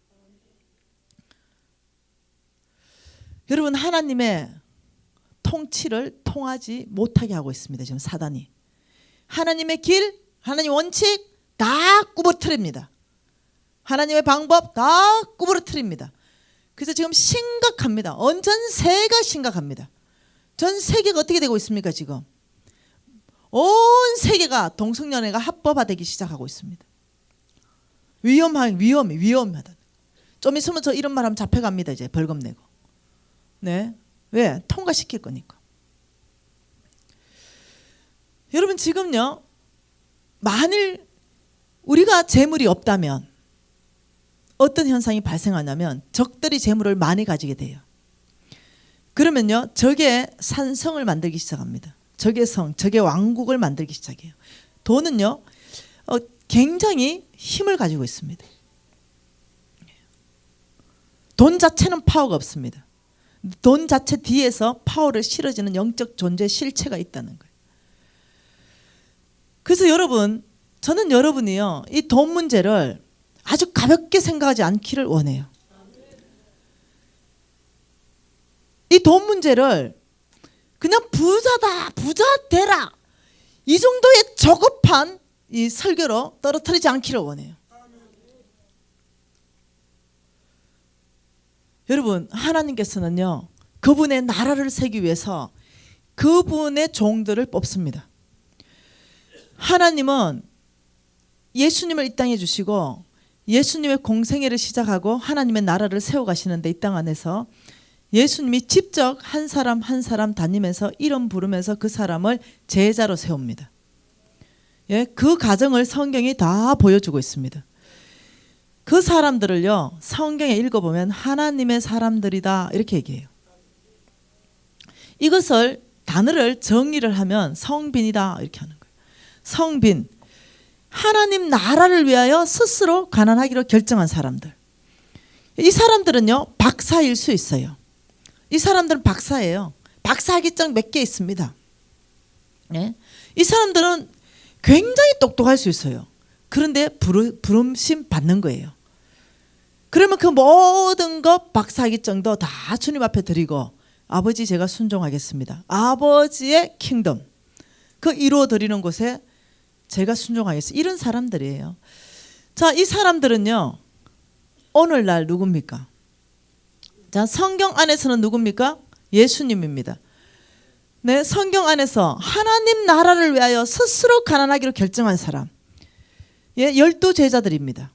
여러분 하나님의 통치를 통하지 못하게 하고 있습니다. 지금 사단이. 하나님의 길, 하나님의 원칙 다 구부러뜨립니다. 하나님의 방법 다 구부러뜨립니다. 그래서 지금 심각합니다. 전 세계가 심각합니다. 전 세계가 어떻게 되고 있습니까? 지금 온 세계가 동성연애가 합법화되기 시작하고 있습니다. 위험하다. 좀 있으면 저 이런 말 하면 잡혀갑니다. 이제 벌금 내고. 네, 왜? 통과시킬 거니까. 여러분 지금요, 만일 우리가 재물이 없다면 어떤 현상이 발생하냐면 적들이 재물을 많이 가지게 돼요. 그러면요 적의 산성을 만들기 시작합니다. 적의 성, 적의 왕국을 만들기 시작해요. 돈은요, 굉장히 힘을 가지고 있습니다. 돈 자체는 파워가 없습니다. 돈 자체 뒤에서 파워를 실어주는 영적 존재 실체가 있다는 거예요. 그래서 여러분, 저는 여러분이요, 이 돈 문제를 아주 가볍게 생각하지 않기를 원해요. 이 돈 문제를 그냥 부자다, 부자 되라, 이 정도의 저급한 이 설교로 떨어뜨리지 않기를 원해요. 여러분, 하나님께서는요, 그분의 나라를 세우기 위해서 그분의 종들을 뽑습니다. 하나님은 예수님을 이 땅에 주시고 예수님의 공생애를 시작하고 하나님의 나라를 세워가시는데, 이 땅 안에서 예수님이 직접 한 사람 한 사람 다니면서 이름 부르면서 그 사람을 제자로 세웁니다. 예, 그 과정을 성경이 다 보여주고 있습니다. 그 사람들을요, 성경에 읽어보면 하나님의 사람들이다 이렇게 얘기해요. 이것을 단어를 정의를 하면 성빈이다 이렇게 하는 거예요. 성빈, 하나님 나라를 위하여 스스로 가난하기로 결정한 사람들. 이 사람들은요, 박사일 수 있어요. 이 사람들은 박사예요. 박사학위증 몇 개 있습니다. 예? 이 사람들은 굉장히 똑똑할 수 있어요. 그런데 부름심 받는 거예요. 그러면 그 모든 것 박사학위증도 다 주님 앞에 드리고, 아버지 제가 순종하겠습니다. 아버지의 킹덤 그 이루어 드리는 곳에 제가 순종하겠습니다. 이런 사람들이에요. 자, 이 사람들은요, 오늘날 누굽니까? 자, 성경 안에서는 누굽니까? 예수님입니다. 네, 성경 안에서 하나님 나라를 위하여 스스로 가난하기로 결정한 사람, 예, 12제자들입니다.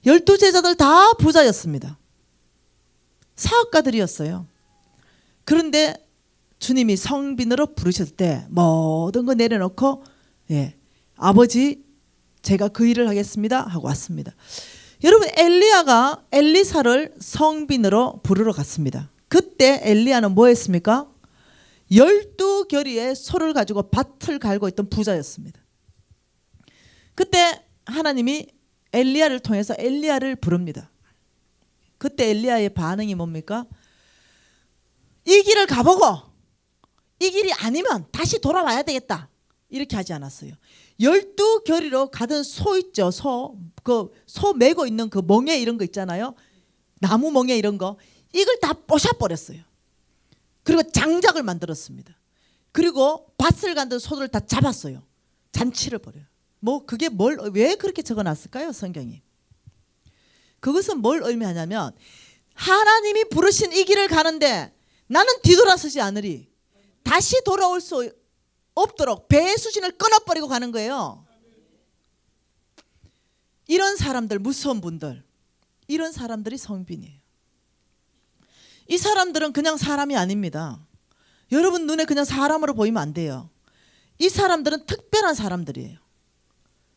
12제자들 다 부자였습니다. 사업가들이었어요. 그런데 주님이 성빈으로 부르셨을 때 모든 거 내려놓고, 예, 아버지 제가 그 일을 하겠습니다 하고 왔습니다. 여러분, 엘리야가 엘리사를 성빈으로 부르러 갔습니다. 그때 엘리야는 뭐 했습니까? 12결의의 소를 가지고 밭을 갈고 있던 부자였습니다. 그때 하나님이 엘리야를 통해서 엘리야를 부릅니다. 그때 엘리야의 반응이 뭡니까? 이 길을 가보고 이 길이 아니면 다시 돌아와야 되겠다 이렇게 하지 않았어요. 12결의로 가던 소 있죠. 소 메고 있는 그 멍에 이런 거 있잖아요. 나무 멍에 이런 거, 이걸 다 뽀셔버렸어요. 그리고 장작을 만들었습니다. 그리고 밭을 간던 소들을 다 잡았어요. 잔치를 벌여요. 뭐 그게 왜 그렇게 적어놨을까요? 성경이. 그것은 뭘 의미하냐면, 하나님이 부르신 이 길을 가는데 나는 뒤돌아서지 않으리, 다시 돌아올 수 없도록 배의 수신을 끊어버리고 가는 거예요. 이런 사람들, 무서운 분들, 이런 사람들이 성빈이에요. 이 사람들은 그냥 사람이 아닙니다. 여러분 눈에 그냥 사람으로 보이면 안 돼요. 이 사람들은 특별한 사람들이에요.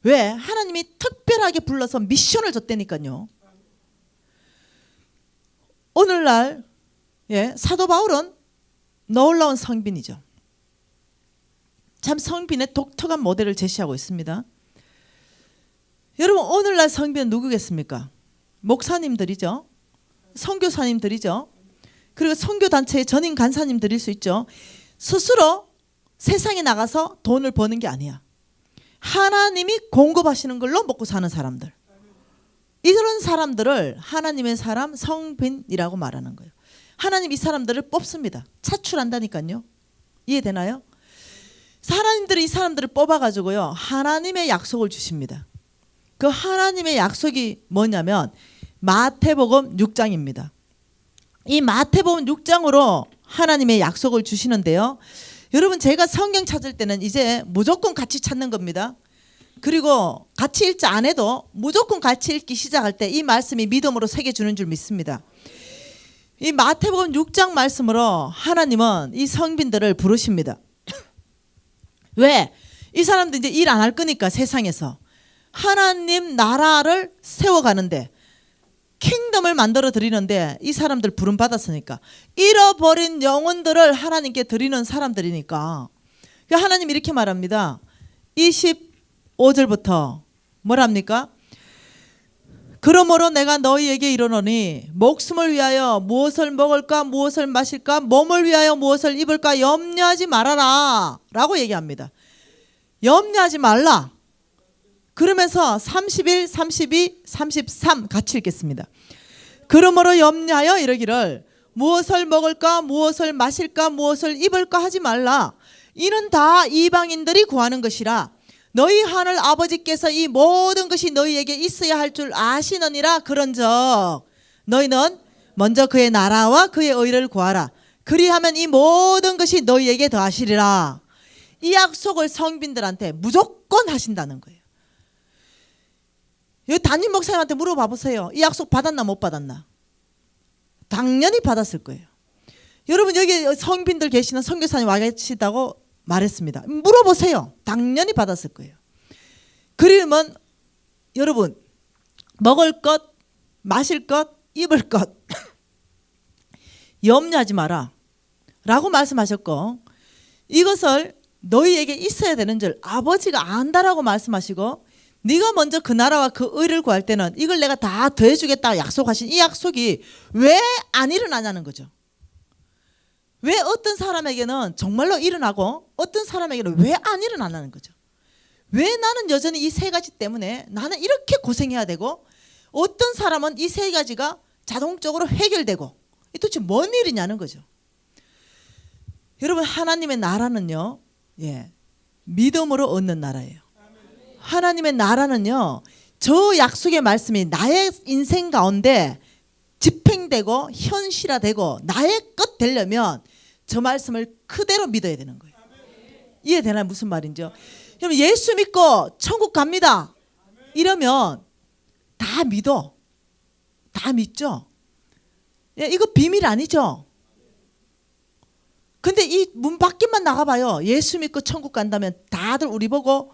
왜? 하나님이 특별하게 불러서 미션을 줬다니까요. 오늘날, 예, 사도 바울은 놀라운 성빈이죠. 참 성빈의 독특한 모델을 제시하고 있습니다. 여러분, 오늘날 성빈은 누구겠습니까? 목사님들이죠. 선교사님들이죠. 그리고 선교단체의 전임 간사님들일 수 있죠. 스스로 세상에 나가서 돈을 버는 게 아니야. 하나님이 공급하시는 걸로 먹고 사는 사람들, 이런 사람들을 하나님의 사람, 성빈이라고 말하는 거예요. 하나님 이 사람들을 뽑습니다. 차출한다니까요. 이해되나요? 하나님들이 이 사람들을 뽑아가지고요, 하나님의 약속을 주십니다. 그 하나님의 약속이 뭐냐면 마태복음 6장입니다. 이 마태복음 6장으로 하나님의 약속을 주시는데요, 여러분, 제가 성경 찾을 때는 이제 무조건 같이 찾는 겁니다. 그리고 같이 읽지 않아도 무조건 같이 읽기 시작할 때 이 말씀이 믿음으로 새겨주는 줄 믿습니다. 이 마태복음 6장 말씀으로 하나님은 이 성빈들을 부르십니다. 왜? 이 사람들 이제 일 안 할 거니까, 세상에서 하나님 나라를 세워가는데, 킹덤을 만들어 드리는데 이 사람들 부름 받았으니까, 잃어버린 영혼들을 하나님께 드리는 사람들이니까, 하나님 이렇게 말합니다. 25절부터 뭐랍니까? 그러므로 내가 너희에게 이르노니 목숨을 위하여 무엇을 먹을까 무엇을 마실까 몸을 위하여 무엇을 입을까 염려하지 말아라 라고 얘기합니다. 염려하지 말라. 그러면서 31, 32, 33 같이 읽겠습니다. 그러므로 염려하여 이르기를 무엇을 먹을까 무엇을 마실까 무엇을 입을까 하지 말라. 이는 다 이방인들이 구하는 것이라. 너희 하늘 아버지께서 이 모든 것이 너희에게 있어야 할 줄 아시느니라. 그런즉 너희는 먼저 그의 나라와 그의 의를 구하라. 그리하면 이 모든 것이 너희에게 더하시리라. 이 약속을 성빈들한테 무조건 하신다는 거예요. 여기 담임 목사님한테 물어봐 보세요. 이 약속 받았나 못 받았나? 당연히 받았을 거예요. 여러분 여기 성빈들 계시는 선교사님 와 계시다고 말했습니다. 물어보세요. 당연히 받았을 거예요. 그러면 여러분 먹을 것, 마실 것, 입을 것 염려하지 마라 라고 말씀하셨고 이것을 너희에게 있어야 되는 줄 아버지가 안다라고 말씀하시고 네가 먼저 그 나라와 그 의를 구할 때는 이걸 내가 다 더해주겠다 약속하신 이 약속이 왜 안 일어나냐는 거죠. 왜 어떤 사람에게는 정말로 일어나고 어떤 사람에게는 왜 안 일어나는 거죠. 왜 나는 여전히 이 세 가지 때문에 나는 이렇게 고생해야 되고 어떤 사람은 이 세 가지가 자동적으로 해결되고 이 도대체 뭔 일이냐는 거죠. 여러분 하나님의 나라는요 믿음으로 얻는 나라예요. 하나님의 나라는요 저 약속의 말씀이 나의 인생 가운데 집행되고 현실화되고 나의 것 되려면 저 말씀을 그대로 믿어야 되는 거예요. 이해되나요? 무슨 말인지요? 여러분 예수 믿고 천국 갑니다 이러면 다 믿어. 다 믿죠? 이거 비밀 아니죠? 근데 이 문 밖에만 나가봐요. 예수 믿고 천국 간다면 다들 우리 보고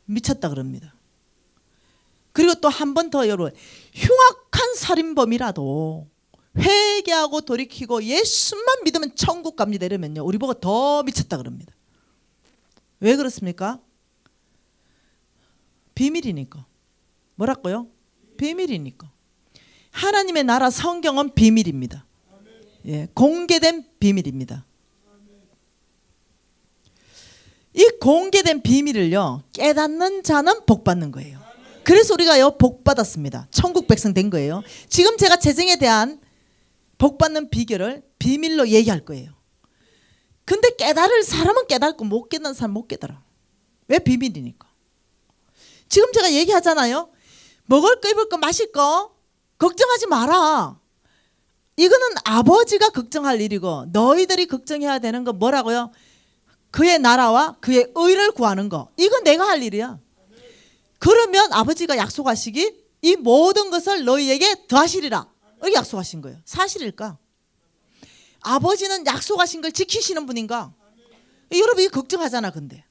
미쳤다 그럽니다. 그리고 또 한 번 더 여러분 흉악한 살인범이라도 회개하고 돌이키고 예수만 믿으면 천국 갑니다 이러면요 우리 보고 더 미쳤다 그럽니다. 왜 그렇습니까? 비밀이니까. 뭐라고요? 비밀이니까. 하나님의 나라 성경은 비밀입니다. 공개된 비밀입니다. 이 공개된 비밀을요 깨닫는 자는 복 받는 거예요. 그래서 우리가요 복 받았습니다. 천국 백성 된 거예요. 지금 제가 재정에 대한 복 받는 비결을 비밀로 얘기할 거예요. 근데 깨달을 사람은 깨닫고 못 깨닫는 사람은 못 깨달아. 왜? 비밀이니까. 지금 제가 얘기하잖아요. 먹을 거 입을 거 마실 거 걱정하지 마라. 이거는 아버지가 걱정할 일이고 너희들이 걱정해야 되는 거 뭐라고요? 그의 나라와 그의 의를 구하는 거. 이건 내가 할 일이야. 그러면 아버지가 약속하시기 이 모든 것을 너희에게 더하시리라. 이렇게 약속하신 거예요. 사실일까? 아버지는 약속하신 걸 지키시는 분인가? 여러분이 걱정하잖아. 근데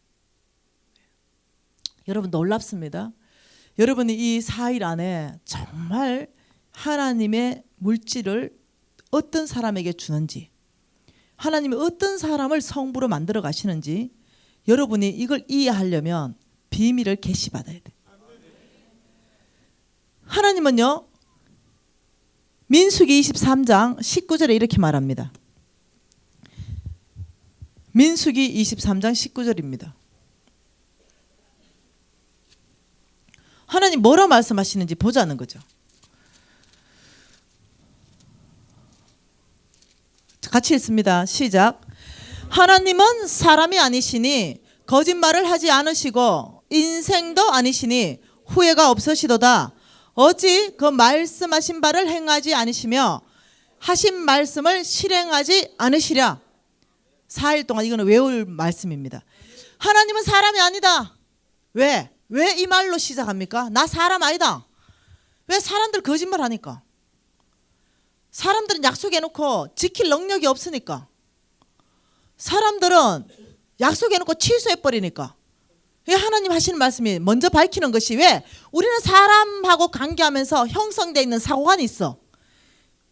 여러분 놀랍습니다. 여러분이 이 4일 안에 정말 하나님의 물질을 어떤 사람에게 주는지 하나님이 어떤 사람을 성부로 만들어 가시는지 여러분이 이걸 이해하려면 비밀을 계시받아야 돼. 하나님은요 민수기 23장 19절에 이렇게 말합니다. 민수기 23장 19절입니다. 하나님 뭐라 말씀하시는지 보자는 거죠. 같이 읽습니다. 시작. 하나님은 사람이 아니시니 거짓말을 하지 않으시고 인생도 아니시니 후회가 없으시도다. 어찌 그 말씀하신 바를 행하지 않으시며 하신 말씀을 실행하지 않으시랴. 4일 동안 이거는 외울 말씀입니다. 하나님은 사람이 아니다. 왜? 왜 이 말로 시작합니까? 나 사람 아니다. 왜? 사람들 거짓말 하니까. 사람들은 약속해놓고 지킬 능력이 없으니까. 사람들은 약속해놓고 취소해버리니까. 하나님 하시는 말씀이 먼저 밝히는 것이 왜? 우리는 사람하고 관계하면서 형성되어 있는 사고관이 있어.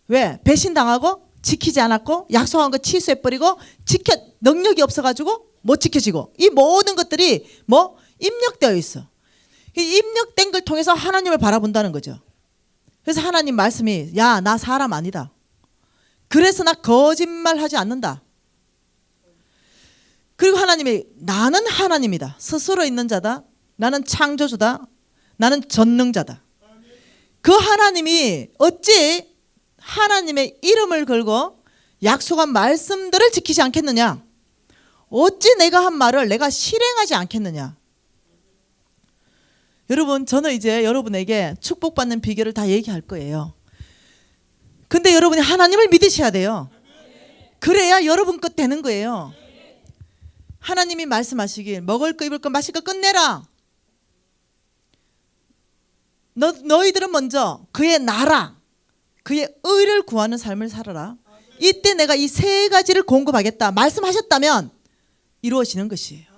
왜? 배신당하고 지키지 않았고 약속한 거 취소해버리고 지켜 능력이 없어가지고 못 지켜지고 이 모든 것들이 뭐 입력되어 있어. 이 입력된 걸 통해서 하나님을 바라본다는 거죠. 그래서 하나님 말씀이 야, 나 사람 아니다. 그래서 나 거짓말하지 않는다. 그리고 하나님이 나는 하나님이다. 스스로 있는 자다. 나는 창조주다. 나는 전능자다. 그 하나님이 어찌 하나님의 이름을 걸고 약속한 말씀들을 지키지 않겠느냐? 어찌 내가 한 말을 내가 실행하지 않겠느냐? 여러분, 저는 이제 여러분에게 축복받는 비결을 다 얘기할 거예요. 근데 여러분이 하나님을 믿으셔야 돼요. 그래야 여러분 것 되는 거예요. 하나님이 말씀하시길 먹을 거 입을 거 마실 거 끝내라. 너희들은 먼저 그의 나라, 그의 의를 구하는 삶을 살아라. 이때 내가 이 세 가지를 공급하겠다 말씀하셨다면 이루어지는 것이에요.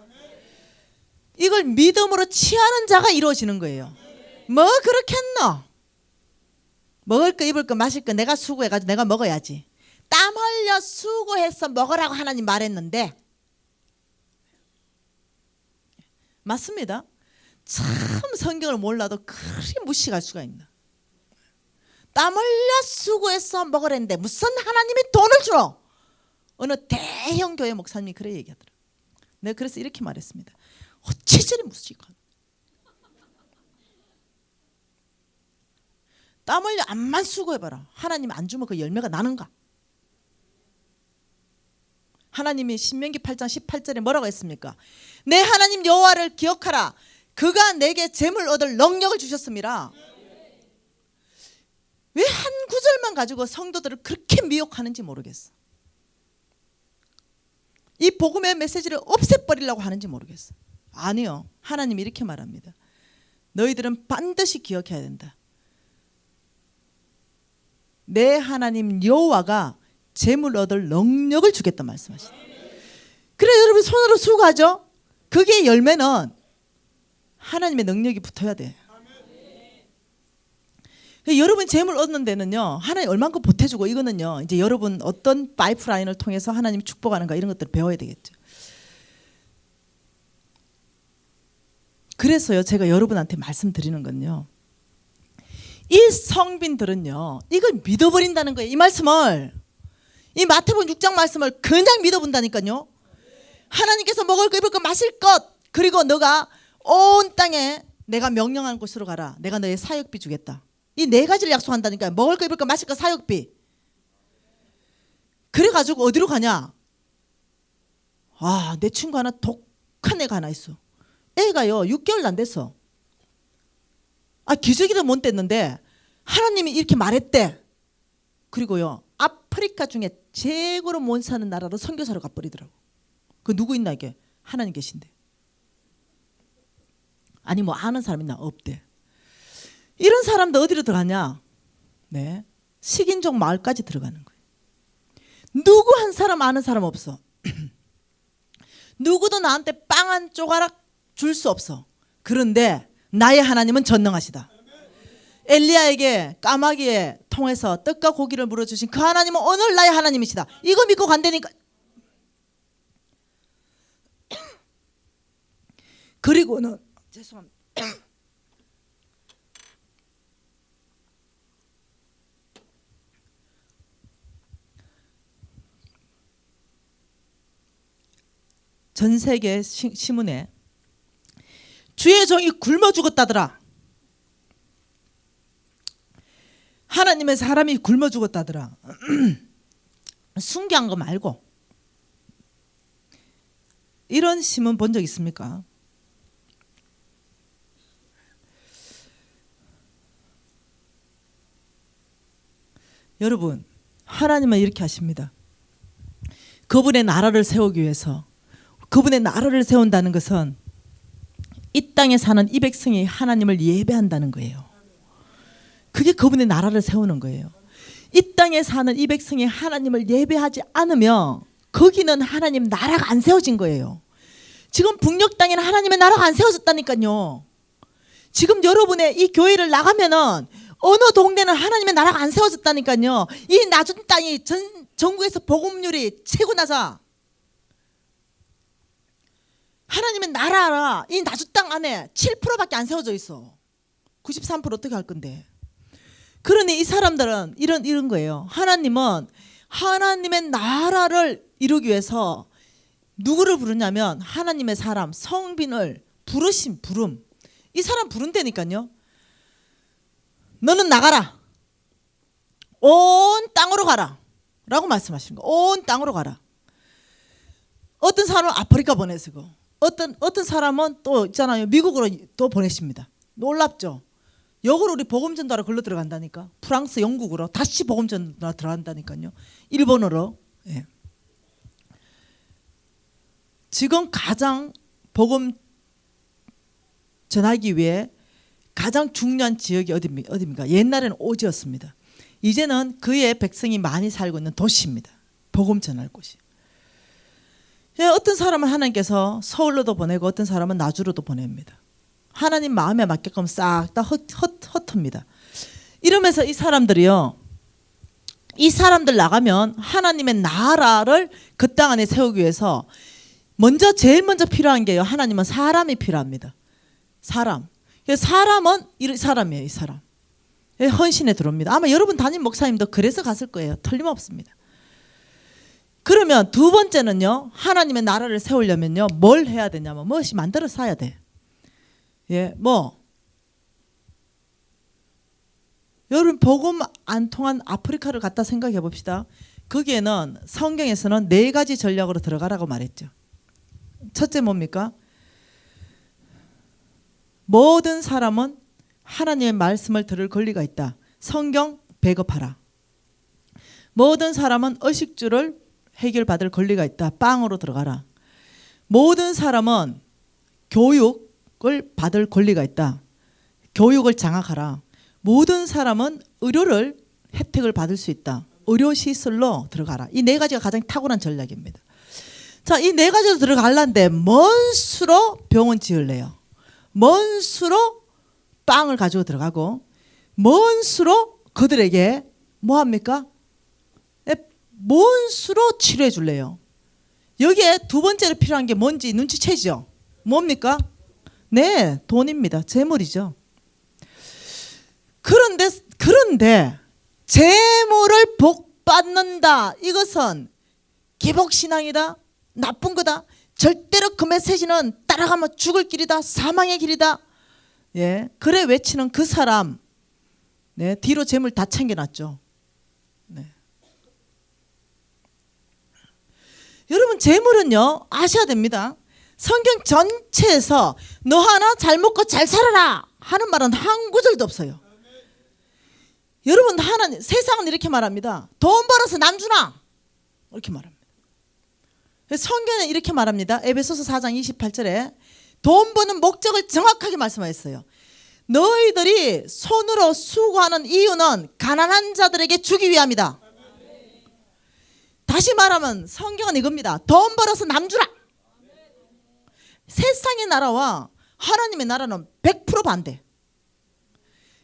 이걸 믿음으로 취하는 자가 이루어지는 거예요. 뭐 그렇겠노? 먹을 거 입을 거 마실 거 내가 수고해가지고 내가 먹어야지. 땀 흘려 수고해서 먹으라고 하나님 말했는데 맞습니다. 참 성경을 몰라도 그리 무식할 수가 있나. 땀 흘려 수고해서 먹으랬는데 무슨 하나님이 돈을 주노? 어느 대형 교회 목사님이 그래 얘기하더라. 내가 그래서 이렇게 말했습니다. 어찌 저리 무식한. 땀 흘려 암만 수고해봐라. 하나님 안 주면 그 열매가 나는가? 하나님이 신명기 8장 18절에 뭐라고 했습니까? 내 하나님 여호와를 기억하라. 그가 내게 재물 얻을 능력을 주셨습니다. 왜 한 구절만 가지고 성도들을 그렇게 미혹하는지 모르겠어. 이 복음의 메시지를 없애버리려고 하는지 모르겠어. 아니요. 하나님이 이렇게 말합니다. 너희들은 반드시 기억해야 된다. 내 하나님 여호와가 재물 얻을 능력을 주겠다 말씀하시다. 그래 여러분 손으로 수고하죠. 그게 열매는 하나님의 능력이 붙어야 돼. 여러분 재물 얻는 데는요 하나님 얼만큼 보태주고 이거는요 이제 여러분 어떤 파이프라인을 통해서 하나님이 축복하는가 이런 것들을 배워야 되겠죠. 그래서요 제가 여러분한테 말씀드리는 건요 이 성빈들은요 이걸 믿어버린다는 거예요. 이 말씀을 이 마태복음 6장 말씀을 그냥 믿어본다니까요. 하나님께서 먹을 것 입을 것 마실 것 그리고 너가 온 땅에 내가 명령한 곳으로 가라. 내가 너의 사역비 주겠다. 이 네 가지를 약속한다니까요. 먹을 거 입을 거 마실 거 사역비. 그래가지고 어디로 가냐? 아, 내 친구 하나 독한 애가 하나 있어. 애가요 6개월 안 됐어. 아, 기저귀도 못 뗐는데 하나님이 이렇게 말했대. 그리고요 아프리카 중에 최고로 못 사는 나라로 선교사로 가버리더라고. 그 누구 있나 이게? 하나님 계신데. 아니 뭐 아는 사람 있나? 없대. 이런 사람들 어디로 들어가냐? 네, 식인종 마을까지 들어가는 거예요. 누구 한 사람 아는 사람 없어. 누구도 나한테 빵 한 조가락 줄 수 없어. 그런데 나의 하나님은 전능하시다. 엘리야에게 까마귀에 통해서 떡과 고기를 물어주신 그 하나님은 오늘 나의 하나님이시다. 이거 믿고 간다니까. 그리고는 죄송합니다. 전 세계 신문에 주의 종이 굶어 죽었다더라. 하나님의 사람이 굶어 죽었다더라. 순교한 거 말고 이런 신문 본 적 있습니까? 여러분 하나님은 이렇게 하십니다. 그분의 나라를 세우기 위해서 그분의 나라를 세운다는 것은 이 땅에 사는 이 백성이 하나님을 예배한다는 거예요. 그게 그분의 나라를 세우는 거예요. 이 땅에 사는 이 백성이 하나님을 예배하지 않으면 거기는 하나님 나라가 안 세워진 거예요. 지금 북녘 땅에는 하나님의 나라가 안 세워졌다니까요. 지금 여러분의 이 교회를 나가면은 어느 동네는 하나님의 나라가 안 세워졌다니까요. 이 낮은 땅이 전국에서 복음률이 최고 낮아. 하나님의 나라라 이 나주 땅 안에 7%밖에 안 세워져 있어. 93% 어떻게 할 건데? 그러니 이 사람들은 이런 거예요. 하나님은 하나님의 나라를 이루기 위해서 누구를 부르냐면 하나님의 사람 성빈을 부름. 이 사람 부른다니까요. 너는 나가라. 온 땅으로 가라. 라고 말씀하시는 거예요. 온 땅으로 가라. 어떤 사람은 아프리카 보내시고 어떤 사람은 또 있잖아요. 미국으로 또 보내십니다. 놀랍죠? 역으로 우리 복음 전도하러 걸러 들어간다니까. 프랑스, 영국으로 다시 복음 전도하러 들어간다니까요. 일본어로. 예. 지금 가장 복음 전하기 위해 가장 중요한 지역이 어디입니까? 옛날에는 오지였습니다. 이제는 그의 백성이 많이 살고 있는 도시입니다. 복음 전할 곳이. 예, 어떤 사람은 하나님께서 서울로도 보내고 어떤 사람은 나주로도 보냅니다. 하나님 마음에 맞게끔 싹 다 흩어집니다. 이러면서 이 사람들이요. 이 사람들 나가면 하나님의 나라를 그 땅 안에 세우기 위해서 제일 먼저 필요한 게요. 하나님은 사람이 필요합니다. 사람. 사람은 이 사람이에요. 이 사람. 헌신에 들어옵니다. 아마 여러분 담임 목사님도 그래서 갔을 거예요. 틀림없습니다. 그러면 두 번째는요. 하나님의 나라를 세우려면요. 뭘 해야 되냐면 무엇이 만들어 사야 돼. 예, 여러분 복음 안 통한 아프리카를 갖다 생각해 봅시다. 거기에는 성경에서는 4가지 전략으로 들어가라고 말했죠. 첫째 뭡니까? 모든 사람은 하나님의 말씀을 들을 권리가 있다. 성경 배급하라. 모든 사람은 의식주를 해결받을 권리가 있다. 빵으로 들어가라. 모든 사람은 교육을 받을 권리가 있다. 교육을 장악하라. 모든 사람은 의료를 혜택을 받을 수 있다. 의료시설로 들어가라. 이 4가지가 가장 탁월한 전략입니다. 자, 이 4가지로 들어가려는데 먼 수로 병원 지을래요. 먼 수로 빵을 가지고 들어가고 먼 수로 그들에게 뭐합니까? 먼 수로 치료해 줄래요. 여기에 두 번째로 필요한 게 뭔지 눈치채죠. 뭡니까? 네, 돈입니다. 재물이죠. 그런데 재물을 복받는다. 이것은 기복신앙이다. 나쁜 거다. 절대로 그 메시지는 따라가면 죽을 길이다. 사망의 길이다. 예, 그래 외치는 그 사람, 네, 뒤로 재물 다 챙겨놨죠. 네. 여러분 재물은요 아셔야 됩니다. 성경 전체에서 너 하나 잘 먹고 잘 살아라 하는 말은 한 구절도 없어요. 여러분 세상은 이렇게 말합니다. 돈 벌어서 남 주나 이렇게 말합니다. 성경은 이렇게 말합니다. 에베소서 4장 28절에 돈 버는 목적을 정확하게 말씀하셨어요. 너희들이 손으로 수고하는 이유는 가난한 자들에게 주기 위함이다. 다시 말하면 성경은 이겁니다. 돈 벌어서 남 주라. 세상의 나라와 하나님의 나라는 100% 반대.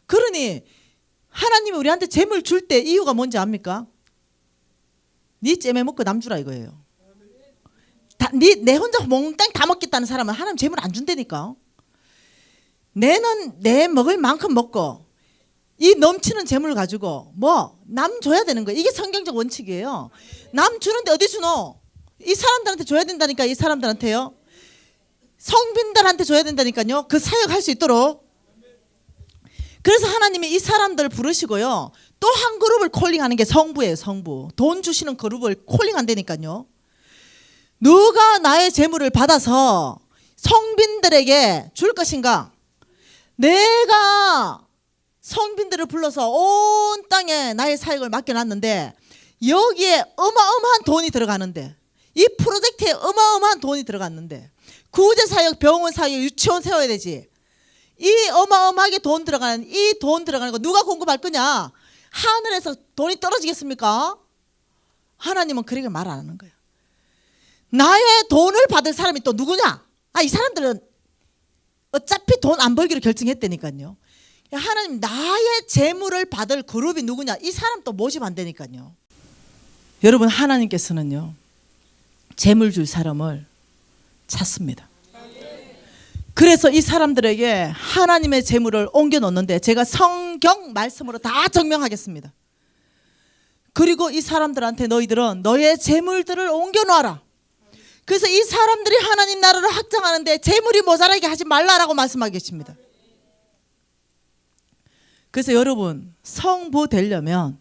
그러니 하나님이 우리한테 재물 줄 때 이유가 뭔지 압니까? 네 잼에 먹고 남 주라 이거예요. 내 혼자 몽땅 다 먹겠다는 사람은 하나님 재물 안 준다니까. 내는 내 먹을 만큼 먹고 이 넘치는 재물 가지고 남 줘야 되는 거예요. 이게 성경적 원칙이에요. 남 주는데 어디 주노? 이 사람들한테 줘야 된다니까. 이 사람들한테요. 성빈들한테 줘야 된다니까요. 그 사역할 수 있도록. 그래서 하나님이 이 사람들을 부르시고요. 또 한 그룹을 콜링하는 게 성부예요. 성부. 돈 주시는 그룹을 콜링한다니까요. 누가 나의 재물을 받아서 성빈들에게 줄 것인가? 내가 성빈들을 불러서 온 땅에 나의 사역을 맡겨놨는데 여기에 어마어마한 돈이 들어가는데 이 프로젝트에 어마어마한 돈이 들어갔는데 구제사역, 병원사역, 유치원 세워야 되지. 이 어마어마하게 돈 들어가는 거 누가 공급할 거냐? 하늘에서 돈이 떨어지겠습니까? 하나님은 그렇게 말 안 하는 거예요. 나의 돈을 받을 사람이 또 누구냐? 이 사람들은 어차피 돈 안 벌기로 결정했다니까요. 하나님 나의 재물을 받을 그룹이 누구냐? 이 사람 또 모집 안 되니까요. 여러분 하나님께서는요 재물 줄 사람을 찾습니다. 그래서 이 사람들에게 하나님의 재물을 옮겨 놓는데 제가 성경 말씀으로 다 증명하겠습니다. 그리고 이 사람들한테 너희들은 너의 재물들을 옮겨 놔라. 그래서 이 사람들이 하나님 나라를 확장하는데 재물이 모자라게 하지 말라라고 말씀하겠습니다. 그래서 여러분 성부 되려면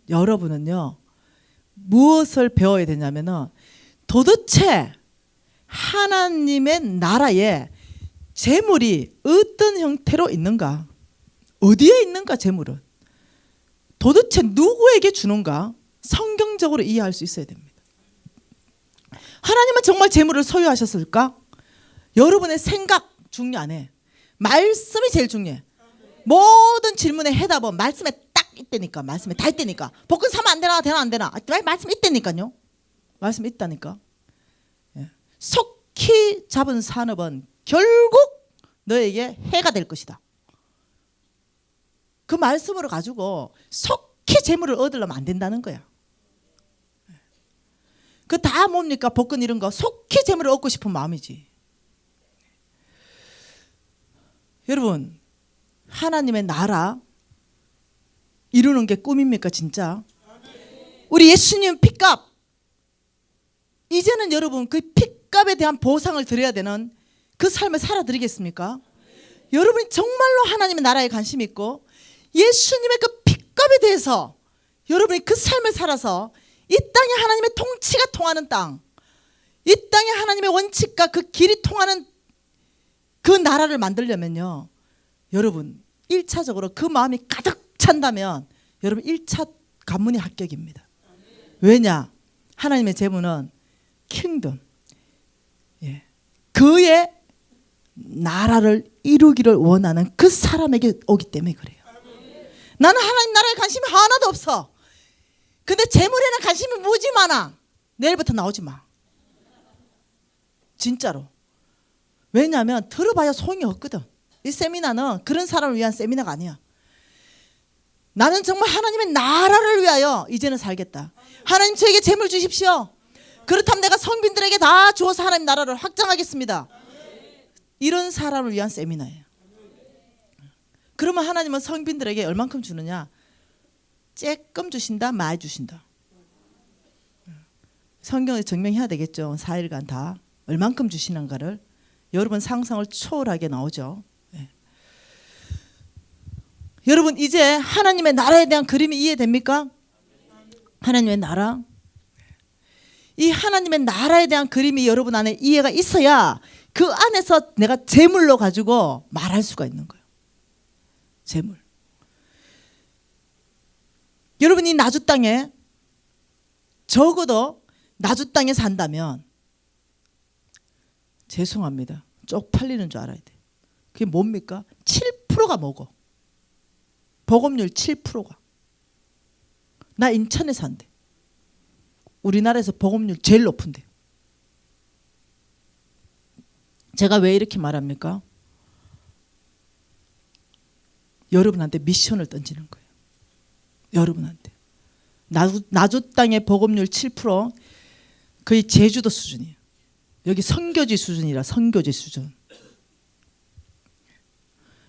여러분은요 무엇을 배워야 되냐면은 도대체 하나님의 나라에 재물이 어떤 형태로 있는가, 어디에 있는가, 재물은 도대체 누구에게 주는가 성경적으로 이해할 수 있어야 됩니다. 하나님은 정말 재물을 소유하셨을까? 여러분의 생각 중요 안 해. 말씀이 제일 중요해. 모든 질문의 해답은 말씀에 딱 있다니까. 말씀에 다 있다니까. 복권 사면 안 되나 되나 안 되나. 말씀 있다니까요. 말씀 있다니까. 속히 잡은 산업은 결국 너에게 해가 될 것이다. 그 말씀으로 가지고 속히 재물을 얻으려면 안 된다는 거야. 그 다 뭡니까? 복권 이런 거 속히 재물을 얻고 싶은 마음이지. 여러분 하나님의 나라 이루는 게 꿈입니까 진짜? 우리 예수님 핏값 이제는 여러분 그 핏값에 대한 보상을 드려야 되는 그 삶을 살아드리겠습니까? 여러분이 정말로 하나님의 나라에 관심이 있고 예수님의 그 핏값에 대해서 여러분이 그 삶을 살아서 이 땅에 하나님의 통치가 통하는 땅, 이 땅에 하나님의 원칙과 그 길이 통하는 그 나라를 만들려면요 여러분 1차적으로 그 마음이 가득 찬다면 여러분 1차 관문이 합격입니다. 왜냐? 하나님의 재물은 킹덤, 그의 나라를 이루기를 원하는 그 사람에게 오기 때문에 그래요. 나는 하나님 나라에 관심이 하나도 없어. 근데 재물에는 관심이 무지 많아. 내일부터 나오지 마. 진짜로. 왜냐하면 들어봐야 소용이 없거든. 이 세미나는 그런 사람을 위한 세미나가 아니야. 나는 정말 하나님의 나라를 위하여 이제는 살겠다. 하나님 저에게 재물 주십시오. 그렇다면 내가 성빈들에게 다 주어서 하나님 나라를 확장하겠습니다. 이런 사람을 위한 세미나예요. 그러면 하나님은 성빈들에게 얼만큼 주느냐? 쬐끔 주신다, 많이 주신다. 성경에 증명해야 되겠죠. 4일간 다 얼만큼 주시는가를. 여러분 상상을 초월하게 나오죠. 여러분 이제 하나님의 나라에 대한 그림이 이해됩니까? 하나님의 나라. 이 하나님의 나라에 대한 그림이 여러분 안에 이해가 있어야 그 안에서 내가 재물로 가지고 말할 수가 있는 거예요. 재물. 여러분이 나주 땅에 적어도 나주 땅에 산다면 죄송합니다. 쪽팔리는 줄 알아야 돼. 그게 뭡니까? 7%가 먹어. 보급률 7%가. 나 인천에 산대. 우리나라에서 보급률 제일 높은데. 제가 왜 이렇게 말합니까? 여러분한테 미션을 던지는 거예요. 여러분한테. 나주 땅의 보급률 7% 거의 제주도 수준이에요. 여기 선교지 수준이라 선교지 수준.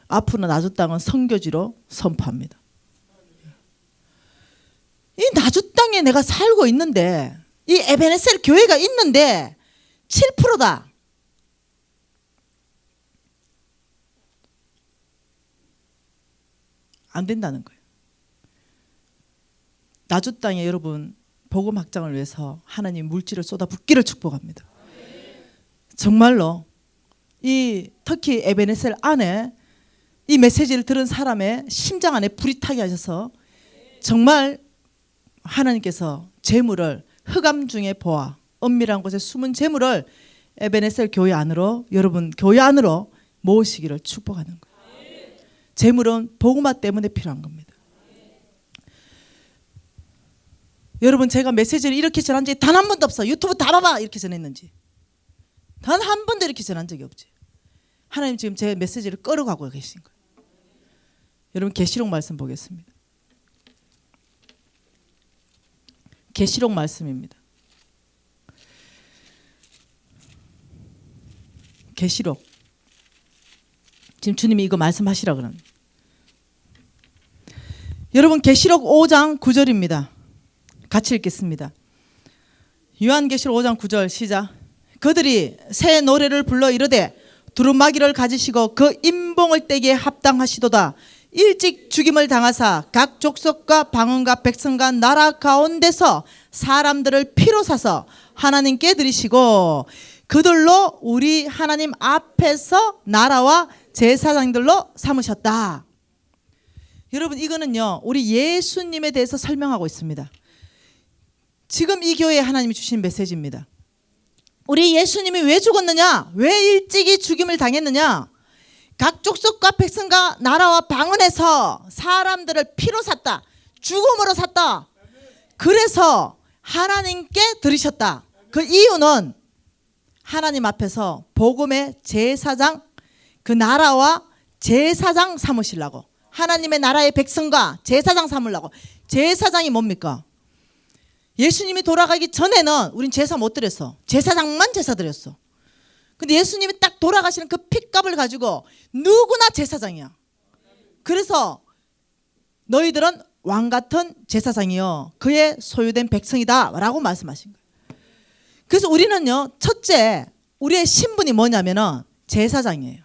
앞으로 나주 땅은 선교지로 선포합니다. 이 나주 땅에 내가 살고 있는데 이 에베네셀 교회가 있는데 7%다. 안 된다는 거예요. 나주 땅에 여러분 복음 확장을 위해서 하나님 물질을 쏟아붓기를 축복합니다. 정말로 이 터키 에베네셀 안에 이 메시지를 들은 사람의 심장 안에 불이 타게 하셔서 정말 하나님께서 재물을 흑암 중에 보아 은밀한 곳에 숨은 재물을 에베네셀 교회 안으로 여러분 교회 안으로 모으시기를 축복하는 거예요. 재물은 복음화 때문에 필요한 겁니다. 여러분 제가 메시지를 이렇게 전한 적이 단 한 번도 없어. 유튜브 다 봐봐 이렇게 전했는지 단 한 번도 이렇게 전한 적이 없지. 하나님 지금 제 메시지를 끌어가고 계신 거예요. 여러분 계시록 말씀 보겠습니다. 계시록 말씀입니다. 계시록. 지금 주님이 이거 말씀하시라 그럽니다. 여러분 계시록 5장 9절입니다. 같이 읽겠습니다. 요한계시록 5장 9절 시작. 그들이 새 노래를 불러 이르되 두루마기를 가지시고 그 임봉을 떼기에 합당하시도다. 일찍 죽임을 당하사 각 족속과 방언과 백성과 나라 가운데서 사람들을 피로 사서 하나님께 드리시고 그들로 우리 하나님 앞에서 나라와 제사장들로 삼으셨다. 여러분 이거는요 우리 예수님에 대해서 설명하고 있습니다. 지금 이 교회에 하나님이 주신 메시지입니다. 우리 예수님이 왜 죽었느냐? 왜 일찍이 죽임을 당했느냐? 각 족속과 백성과 나라와 방언에서 사람들을 피로 샀다. 죽음으로 샀다. 그래서 하나님께 드리셨다. 그 이유는 하나님 앞에서 복음의 제사장, 그 나라와 제사장 삼으시려고. 하나님의 나라의 백성과 제사장 삼으려고. 제사장이 뭡니까? 예수님이 돌아가기 전에는 우린 제사 못 드렸어. 제사장만 제사 드렸어. 근데 예수님이 딱 돌아가시는 그 핏값을 가지고 누구나 제사장이야. 그래서 너희들은 왕같은 제사장이요 그의 소유된 백성이다 라고 말씀하신 거예요. 그래서 우리는요 첫째 우리의 신분이 뭐냐면은 제사장이에요.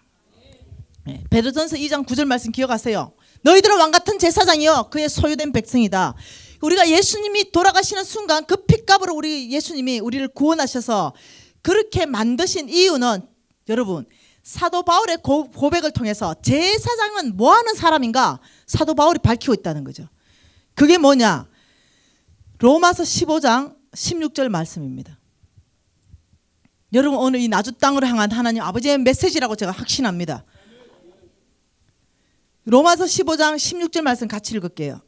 베드로전서 2장 9절 말씀 기억하세요. 너희들은 왕같은 제사장이요 그의 소유된 백성이다. 우리가 예수님이 돌아가시는 순간 그 핏값으로 우리 예수님이 우리를 구원하셔서 그렇게 만드신 이유는 여러분 사도 바울의 고백을 통해서 제사장은 뭐하는 사람인가 사도 바울이 밝히고 있다는 거죠. 그게 뭐냐? 로마서 15장 16절 말씀입니다. 여러분 오늘 이 나주 땅으로 향한 하나님 아버지의 메시지라고 제가 확신합니다. 로마서 15장 16절 말씀 같이 읽을게요.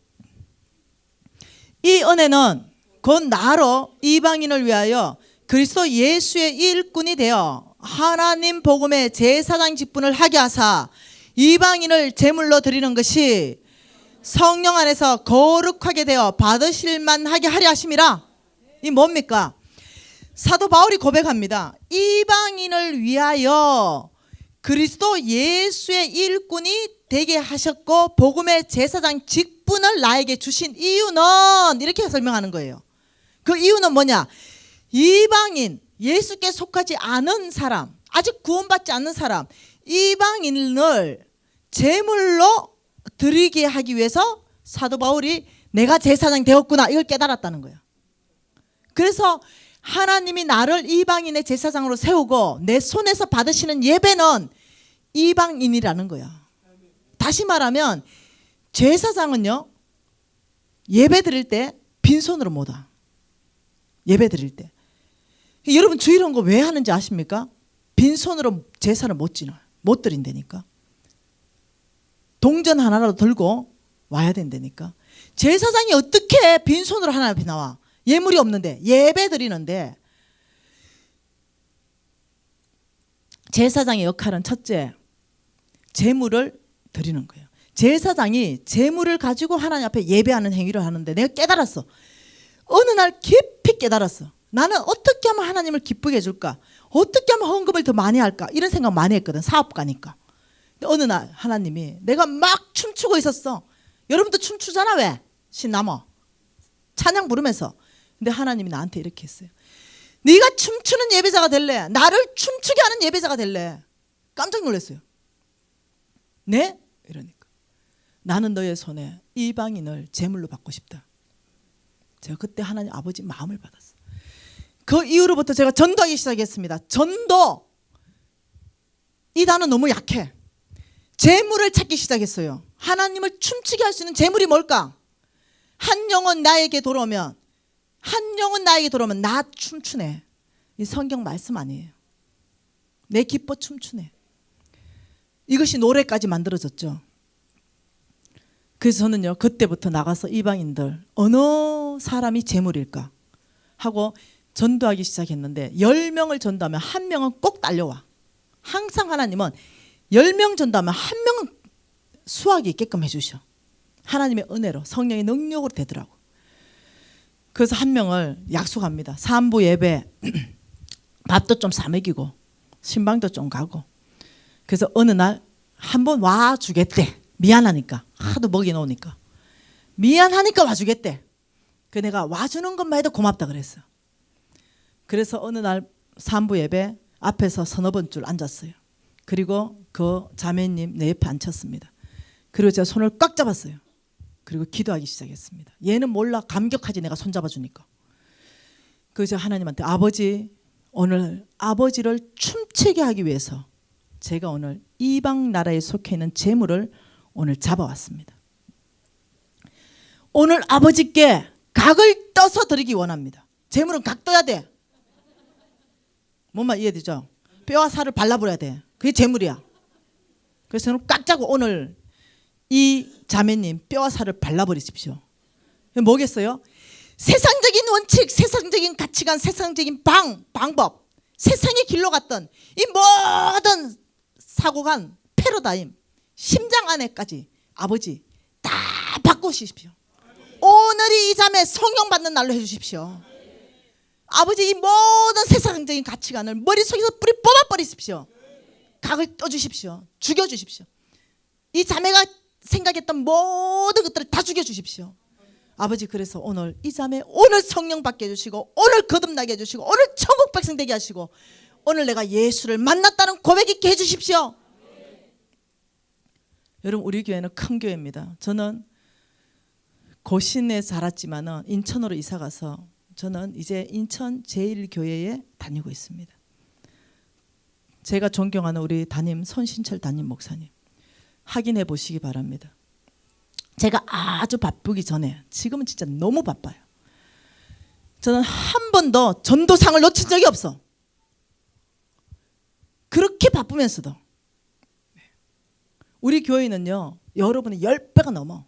이 은혜는 곧 나로 이방인을 위하여 그리스도 예수의 일꾼이 되어 하나님 복음의 제사장 직분을 하게 하사 이방인을 제물로 드리는 것이 성령 안에서 거룩하게 되어 받으실 만하게 하려 하심이라. 이 뭡니까? 사도 바울이 고백합니다. 이방인을 위하여 그리스도 예수의 일꾼이 되게 하셨고 복음의 제사장 직분을 나에게 주신 이유는 이렇게 설명하는 거예요. 그 이유는 뭐냐? 이방인, 예수께 속하지 않은 사람, 아직 구원받지 않는 사람, 이방인을 제물로 드리게 하기 위해서 사도 바울이 내가 제사장 되었구나 이걸 깨달았다는 거예요. 그래서 하나님이 나를 이방인의 제사장으로 세우고 내 손에서 받으시는 예배는 이방인이라는 거야. 다시 말하면 제사장은요 예배 드릴 때 빈손으로 못 와. 예배 드릴 때 여러분 주일한 거 왜 하는지 아십니까? 빈손으로 제사를 못 드린다니까. 동전 하나라도 들고 와야 된다니까. 제사장이 어떻게 빈손으로 하나님 앞에 나와? 예물이 없는데 예배 드리는데. 제사장의 역할은 첫째 제물을 드리는 거예요. 제사장이 제물을 가지고 하나님 앞에 예배하는 행위를 하는데 내가 깨달았어. 어느 날 깊이 깨달았어. 나는 어떻게 하면 하나님을 기쁘게 해줄까? 어떻게 하면 헌금을 더 많이 할까? 이런 생각 많이 했거든. 사업가니까. 근데 어느 날 하나님이 내가 막 춤추고 있었어. 여러분도 춤추잖아. 왜? 신나머 찬양 부르면서. 근데 하나님이 나한테 이렇게 했어요. 네가 춤추는 예배자가 될래? 나를 춤추게 하는 예배자가 될래? 깜짝 놀랐어요. 네? 이러니까 나는 너의 손에 이방인을 제물로 받고 싶다. 제가 그때 하나님 아버지 마음을 받았어요. 그 이후로부터 제가 전도하기 시작했습니다. 전도 이 단어 너무 약해. 제물을 찾기 시작했어요. 하나님을 춤추게 할 수 있는 제물이 뭘까? 한 영혼 나에게 돌아오면 나 춤추네. 이 성경 말씀 아니에요. 내 기뻐 춤추네. 이것이 노래까지 만들어졌죠. 그래서 저는요 그때부터 나가서 이방인들 어느 사람이 제물일까 하고 전도하기 시작했는데 10명을 전도하면 1명은 꼭 딸려와. 항상 하나님은 10명 전도하면 1명은 수확이 있게끔 해주셔. 하나님의 은혜로 성령의 능력으로 되더라고. 그래서 1명을 약속합니다. 3부 예배 밥도 좀 사 먹이고 신방도 좀 가고. 그래서 어느 날 한번 와주겠대. 미안하니까. 하도 먹여놓으니까. 미안하니까 와주겠대. 그 내가 와주는 것만 해도 고맙다 그랬어. 그래서 어느 날 산부 예배 앞에서 서너 번 줄 앉았어요. 그리고 그 자매님 내 옆에 앉혔습니다. 그리고 제가 손을 꽉 잡았어요. 그리고 기도하기 시작했습니다. 얘는 몰라. 감격하지 내가 손 잡아주니까. 그래서 하나님한테 아버지, 오늘 아버지를 춤추게 하기 위해서 제가 오늘 이방 나라에 속해 있는 재물을 오늘 잡아왔습니다. 오늘 아버지께 각을 떠서 드리기 원합니다. 재물은 각 떠야 돼. 뭔 말 이해되죠? 뼈와 살을 발라버려야 돼. 그게 재물이야. 그래서 저는 꽉 잡고 오늘 이 자매님 뼈와 살을 발라버리십시오. 뭐겠어요? 세상적인 원칙, 세상적인 가치관, 세상적인 방법, 세상의 길로 갔던 이 모든 사고간 패러다임, 심장 안에까지 아버지 다 바꾸십시오. 오늘이 이 자매 성령 받는 날로 해주십시오. 아버지 이 모든 세상적인 가치관을 머릿속에서 뿌리 뽑아버리십시오. 각을 떠주십시오. 죽여주십시오. 이 자매가 생각했던 모든 것들을 다 죽여주십시오. 아버지 그래서 오늘 이 자매 오늘 성령 받게 해주시고 오늘 거듭나게 해주시고 오늘 천국 백성 되게 하시고 오늘 내가 예수를 만났다는 고백 있게 해주십시오. 여러분 우리 교회는 큰 교회입니다. 저는 고신에 자랐지만은 인천으로 이사 가서 저는 이제 인천 제1교회에 다니고 있습니다. 제가 존경하는 우리 담임 손신철 담임 목사님 확인해 보시기 바랍니다. 제가 아주 바쁘기 전에 지금은 진짜 너무 바빠요. 저는 한 번도 전도상을 놓친 적이 없어. 그렇게 바쁘면서도 우리 교회는요 여러분의 10배가 넘어.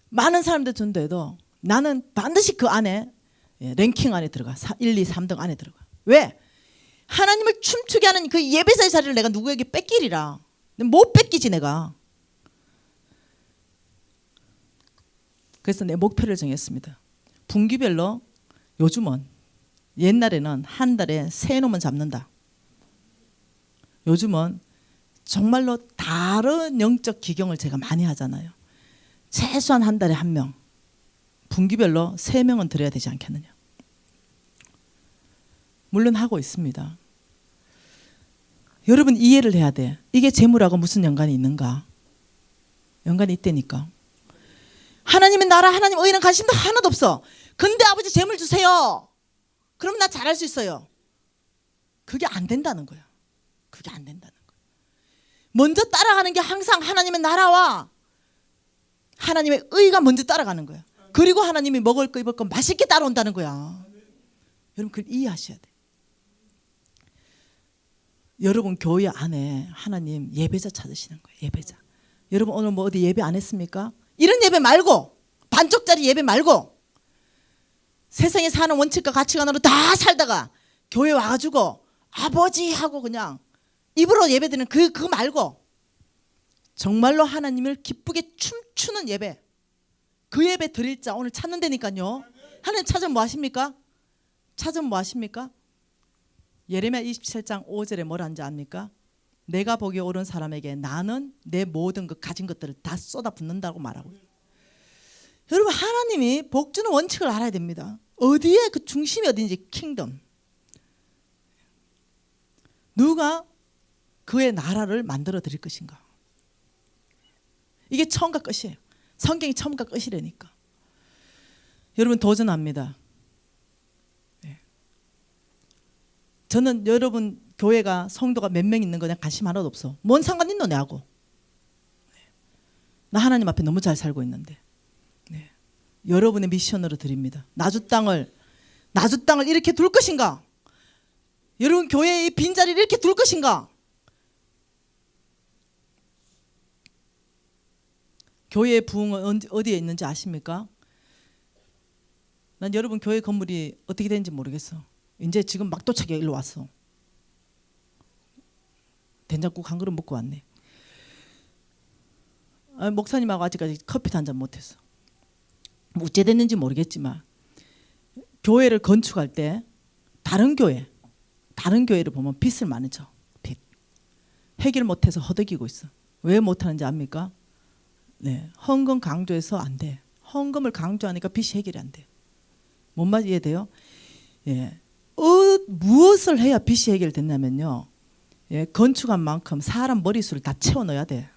많은 사람들 전도해도 나는 반드시 그 안에 랭킹 안에 들어가. 1, 2, 3등 안에 들어가. 왜? 하나님을 춤추게 하는 그 예배자의 자리를 내가 누구에게 뺏기리라. 못 뺏기지 내가. 그래서 내 목표를 정했습니다. 분기별로 요즘은 옛날에는 한 달에 3놈은 잡는다. 요즘은 정말로 다른 영적 기경을 제가 많이 하잖아요. 최소한 한 달에 1명. 분기별로 3명은 드려야 되지 않겠느냐. 물론 하고 있습니다. 여러분 이해를 해야 돼. 이게 재물하고 무슨 연관이 있는가? 연관이 있다니까. 하나님의 나라, 하나님 의는 관심도 하나도 없어. 근데 아버지 재물 주세요. 그럼 나 잘할 수 있어요. 그게 안 된다는 거야. 그게 안 된다는 거야. 먼저 따라가는 게 항상 하나님의 나라와 하나님의 의가 먼저 따라가는 거야. 그리고 하나님이 먹을 거 입을 거 맛있게 따라온다는 거야. 여러분 그걸 이해하셔야 돼. 여러분 교회 안에 하나님 예배자 찾으시는 거예요. 예배자. 여러분 오늘 뭐 어디 예배 안 했습니까? 이런 예배 말고 반쪽짜리 예배 말고 세상에 사는 원칙과 가치관으로 다 살다가 교회 와가지고 아버지 하고 그냥 입으로 예배드리는 그거 말고 정말로 하나님을 기쁘게 춤추는 예배, 그 예배 드릴 자 오늘 찾는다니까요. 하나님 찾으면 뭐 하십니까? 찾으면 뭐 하십니까? 예레미야 27장 5절에 뭐라는지 압니까? 내가 보기에 옳은 사람에게 나는 내 모든 그 가진 것들을 다 쏟아붓는다고 말하고 있어요. 여러분 하나님이 복주는 원칙을 알아야 됩니다. 어디에 그 중심이 어딘지 킹덤. 누가 그의 나라를 만들어 드릴 것인가. 이게 처음과 끝이에요. 성경이 처음과 끝이라니까. 여러분 도전합니다. 저는 여러분 교회가 성도가 몇 명 있는 거냐 관심 하나도 없어. 뭔 상관 있노 내하고. 나 하나님 앞에 너무 잘 살고 있는데. 네. 여러분의 미션으로 드립니다. 나주 땅을 이렇게 둘 것인가? 여러분 교회의 빈자리를 이렇게 둘 것인가? 교회의 부흥은 어디에 있는지 아십니까? 난 여러분 교회 건물이 어떻게 되는지 모르겠어. 이제 지금 막도차게 일로 왔어. 된장국 한 그릇 먹고 왔네. 목사님하고 아직까지 커피도 한 잔 못했어. 뭐 어째 됐는지 모르겠지만 교회를 건축할 때 다른 교회 다른 교회를 보면 빚을 많이 져. 빚. 해결 못해서 허덕이고 있어. 왜 못하는지 압니까? 네, 헌금 강조해서 안 돼. 헌금을 강조하니까 빚이 해결이 안 돼. 뭔 말 이해돼요? 예, 무엇을 해야 빚이 해결됐냐면요. 예, 건축한 만큼 사람 머릿수를 다 채워 넣어야 돼.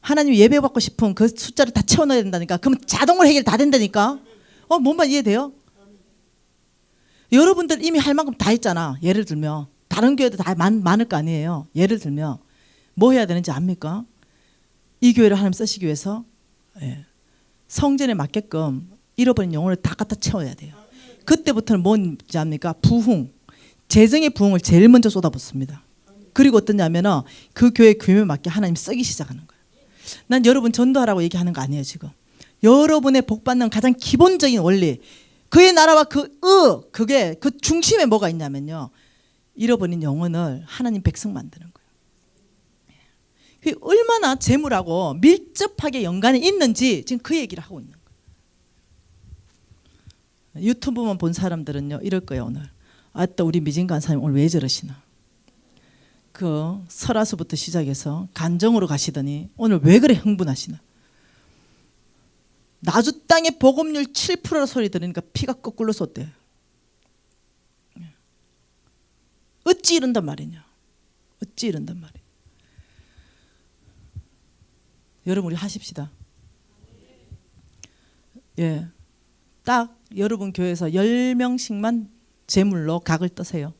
하나님 예배 받고 싶은 그 숫자를 다 채워 넣어야 된다니까. 그럼 자동으로 해결 다 된다니까. 뭔 말 이해돼요? 여러분들 이미 할 만큼 다 했잖아. 예를 들면 다른 교회도 다 많을 거 아니에요. 예를 들면 뭐 해야 되는지 압니까? 이 교회를 하나님 쓰시기 위해서 예, 성전에 맞게끔 잃어버린 영혼을 다 갖다 채워야 돼요. 그때부터는 뭔지 압니까? 부흥, 재정의 부흥을 제일 먼저 쏟아붓습니다. 그리고 어떠냐면은 그 교회 규모에 맞게 하나님 쓰기 시작하는 거예요. 난 여러분 전도하라고 얘기하는 거 아니에요 지금. 여러분의 복받는 가장 기본적인 원리, 그의 나라와 그게 그 중심에 뭐가 있냐면요, 잃어버린 영혼을 하나님 백성 만드는 거예요. 그게 얼마나 재물하고 밀접하게 연관이 있는지 지금 그 얘기를 하고 있는 거예요. 유튜브만 본 사람들은요 이럴 거예요. 오늘 아따 우리 미진 간사님 오늘 왜 저러시나, 그 설화수부터 시작해서 간정으로 가시더니 오늘 왜 그래 흥분하시나. 나주 땅의 복음률 7% 소리 들으니까 피가 거꾸로 솟대요. 어찌 이런단 말이냐. 어찌 이런단 말이냐. 여러분 우리 하십시다. 예, 딱 여러분 교회에서 10명씩만 제물로 각을 떠세요.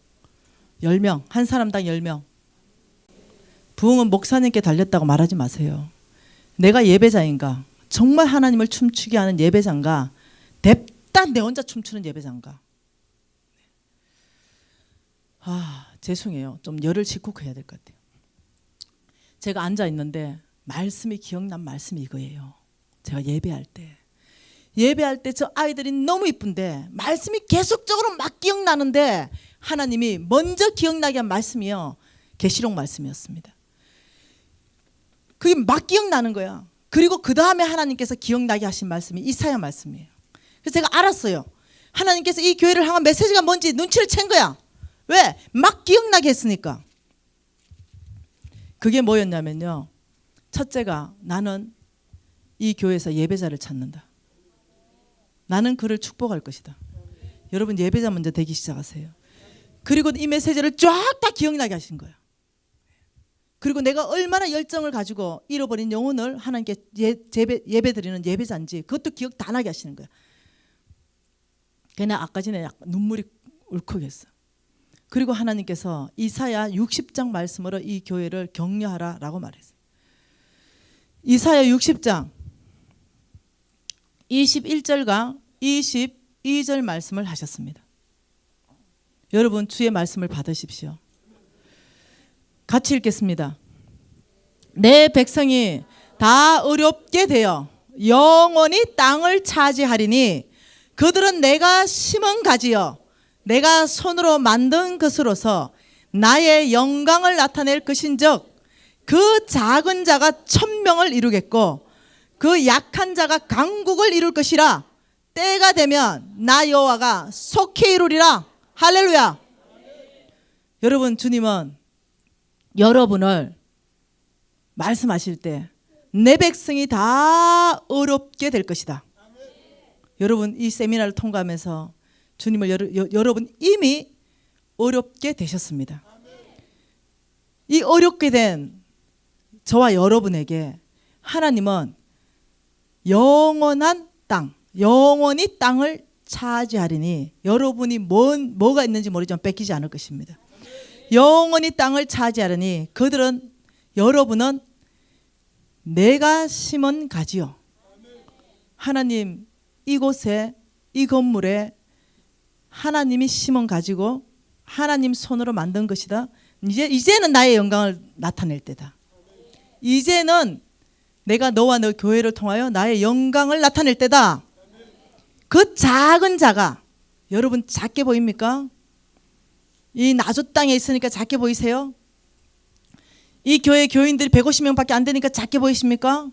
10명, 한 사람당 10명. 부흥은 목사님께 달렸다고 말하지 마세요. 내가 예배자인가, 정말 하나님을 춤추게 하는 예배자인가, 냅다 내 혼자 춤추는 예배자인가. 죄송해요. 좀 열을 식국해야 될 것 같아요. 제가 앉아 있는데 말씀이 기억난 말씀이 이거예요. 제가 예배할 때 저 아이들이 너무 이쁜데 말씀이 계속적으로 막 기억나는데 하나님이 먼저 기억나게 한 말씀이요, 계시록 말씀이었습니다. 그게 막 기억나는 거야. 그리고 그 다음에 하나님께서 기억나게 하신 말씀이 이사야 말씀이에요. 그래서 제가 알았어요. 하나님께서 이 교회를 향한 메시지가 뭔지 눈치를 챈 거야. 왜? 막 기억나게 했으니까. 그게 뭐였냐면요, 첫째가 나는 이 교회에서 예배자를 찾는다. 나는 그를 축복할 것이다. 여러분 예배자 먼저 되기 시작하세요. 그리고 이 메시지를 쫙 다 기억나게 하신 거예요. 그리고 내가 얼마나 열정을 가지고 잃어버린 영혼을 하나님께 예배드리는 예배자인지 그것도 기억 다 나게 하시는 거예요. 그냥 아까 전에 약간 눈물이 울컥했어. 그리고 하나님께서 이사야 60장 말씀으로 이 교회를 격려하라라고 말했어요. 이사야 60장 21절과 22절 말씀을 하셨습니다. 여러분 주의 말씀을 받으십시오. 같이 읽겠습니다. 내 백성이 다 어렵게 되어 영원히 땅을 차지하리니 그들은 내가 심은 가지여 내가 손으로 만든 것으로서 나의 영광을 나타낼 것인즉 그 작은 자가 1000명을 이루겠고 그 약한 자가 강국을 이룰 것이라. 때가 되면 나 여호와가 속히 이루리라. 할렐루야. 여러분 주님은 여러분을 말씀하실 때 내 백성이 다 어렵게 될 것이다. 여러분 이 세미나를 통과하면서 주님을 여러분 이미 어렵게 되셨습니다. 이 어렵게 된 저와 여러분에게 하나님은 영원한 땅, 영원히 땅을 차지하리니 여러분이 뭐가 있는지 모르지만 뺏기지 않을 것입니다. 영원히 땅을 차지하리니 여러분은 내가 심은 가지요. 하나님 이곳에 이 건물에 하나님이 심은 가지고 하나님 손으로 만든 것이다. 이제는 나의 영광을 나타낼 때다. 이제는 내가 너와 너 교회를 통하여 나의 영광을 나타낼 때다. 그 작은 자가 여러분 작게 보입니까? 이 나주 땅에 있으니까 작게 보이세요? 이 교회 교인들이 150명밖에 안 되니까 작게 보이십니까?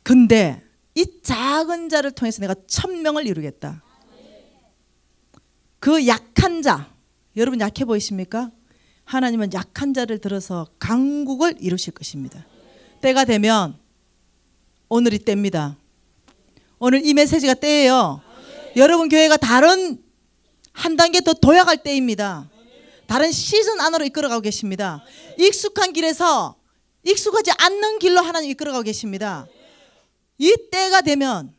근데 이 작은 자를 통해서 내가 1000명을 이루겠다. 그 약한 자, 여러분 약해 보이십니까? 하나님은 약한 자를 들어서 강국을 이루실 것입니다. 때가 되면 오늘이 때입니다. 오늘 이 메시지가 때예요. 여러분 교회가 다른 한 단계 더 도약할 때입니다. 다른 시즌 안으로 이끌어가고 계십니다. 익숙한 길에서 익숙하지 않는 길로 하나님 이끌어가고 계십니다. 이 때가 되면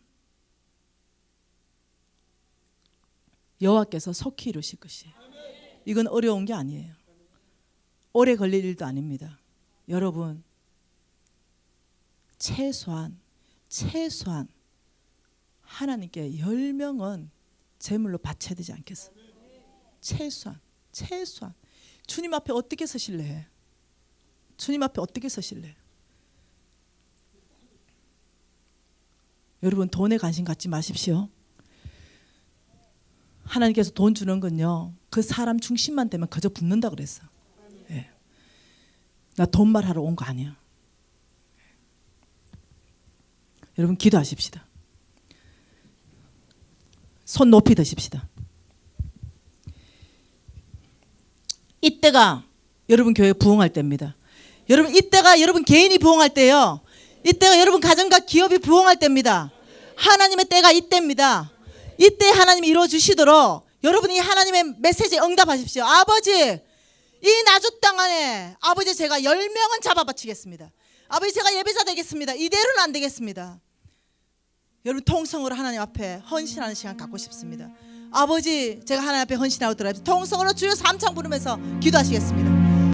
여호와께서 속히 이루실 것이에요. 이건 어려운 게 아니에요. 오래 걸릴 일도 아닙니다. 여러분 최소한 하나님께 10명은 제물로 바쳐야 되지 않겠어요? 최소한 주님 앞에 어떻게 서실래? 주님 앞에 어떻게 서실래? 여러분 돈에 관심 갖지 마십시오. 하나님께서 돈 주는 건요 그 사람 중심만 되면 그저 붙는다 그랬어. 예. 나 돈말 하러 온 거 아니야. 여러분 기도하십시다. 손 높이 드십시다. 이때가 여러분 교회 부흥할 때입니다. 여러분 이때가 여러분 개인이 부흥할 때요. 이때가 여러분 가정과 기업이 부흥할 때입니다. 하나님의 때가 이때입니다. 이때 하나님이 이루어 주시도록 여러분이 하나님의 메시지에 응답하십시오. 아버지 이 나주 땅 안에 아버지 제가 10명은 잡아 바치겠습니다. 아버지 제가 예배자 되겠습니다. 이대로는 안 되겠습니다. 여러분 통성으로 하나님 앞에 헌신하는 시간 갖고 싶습니다. 아버지 제가 하나님 앞에 헌신하고 들어갑니다. 통성으로 주여 삼창 부르면서 기도하시겠습니다.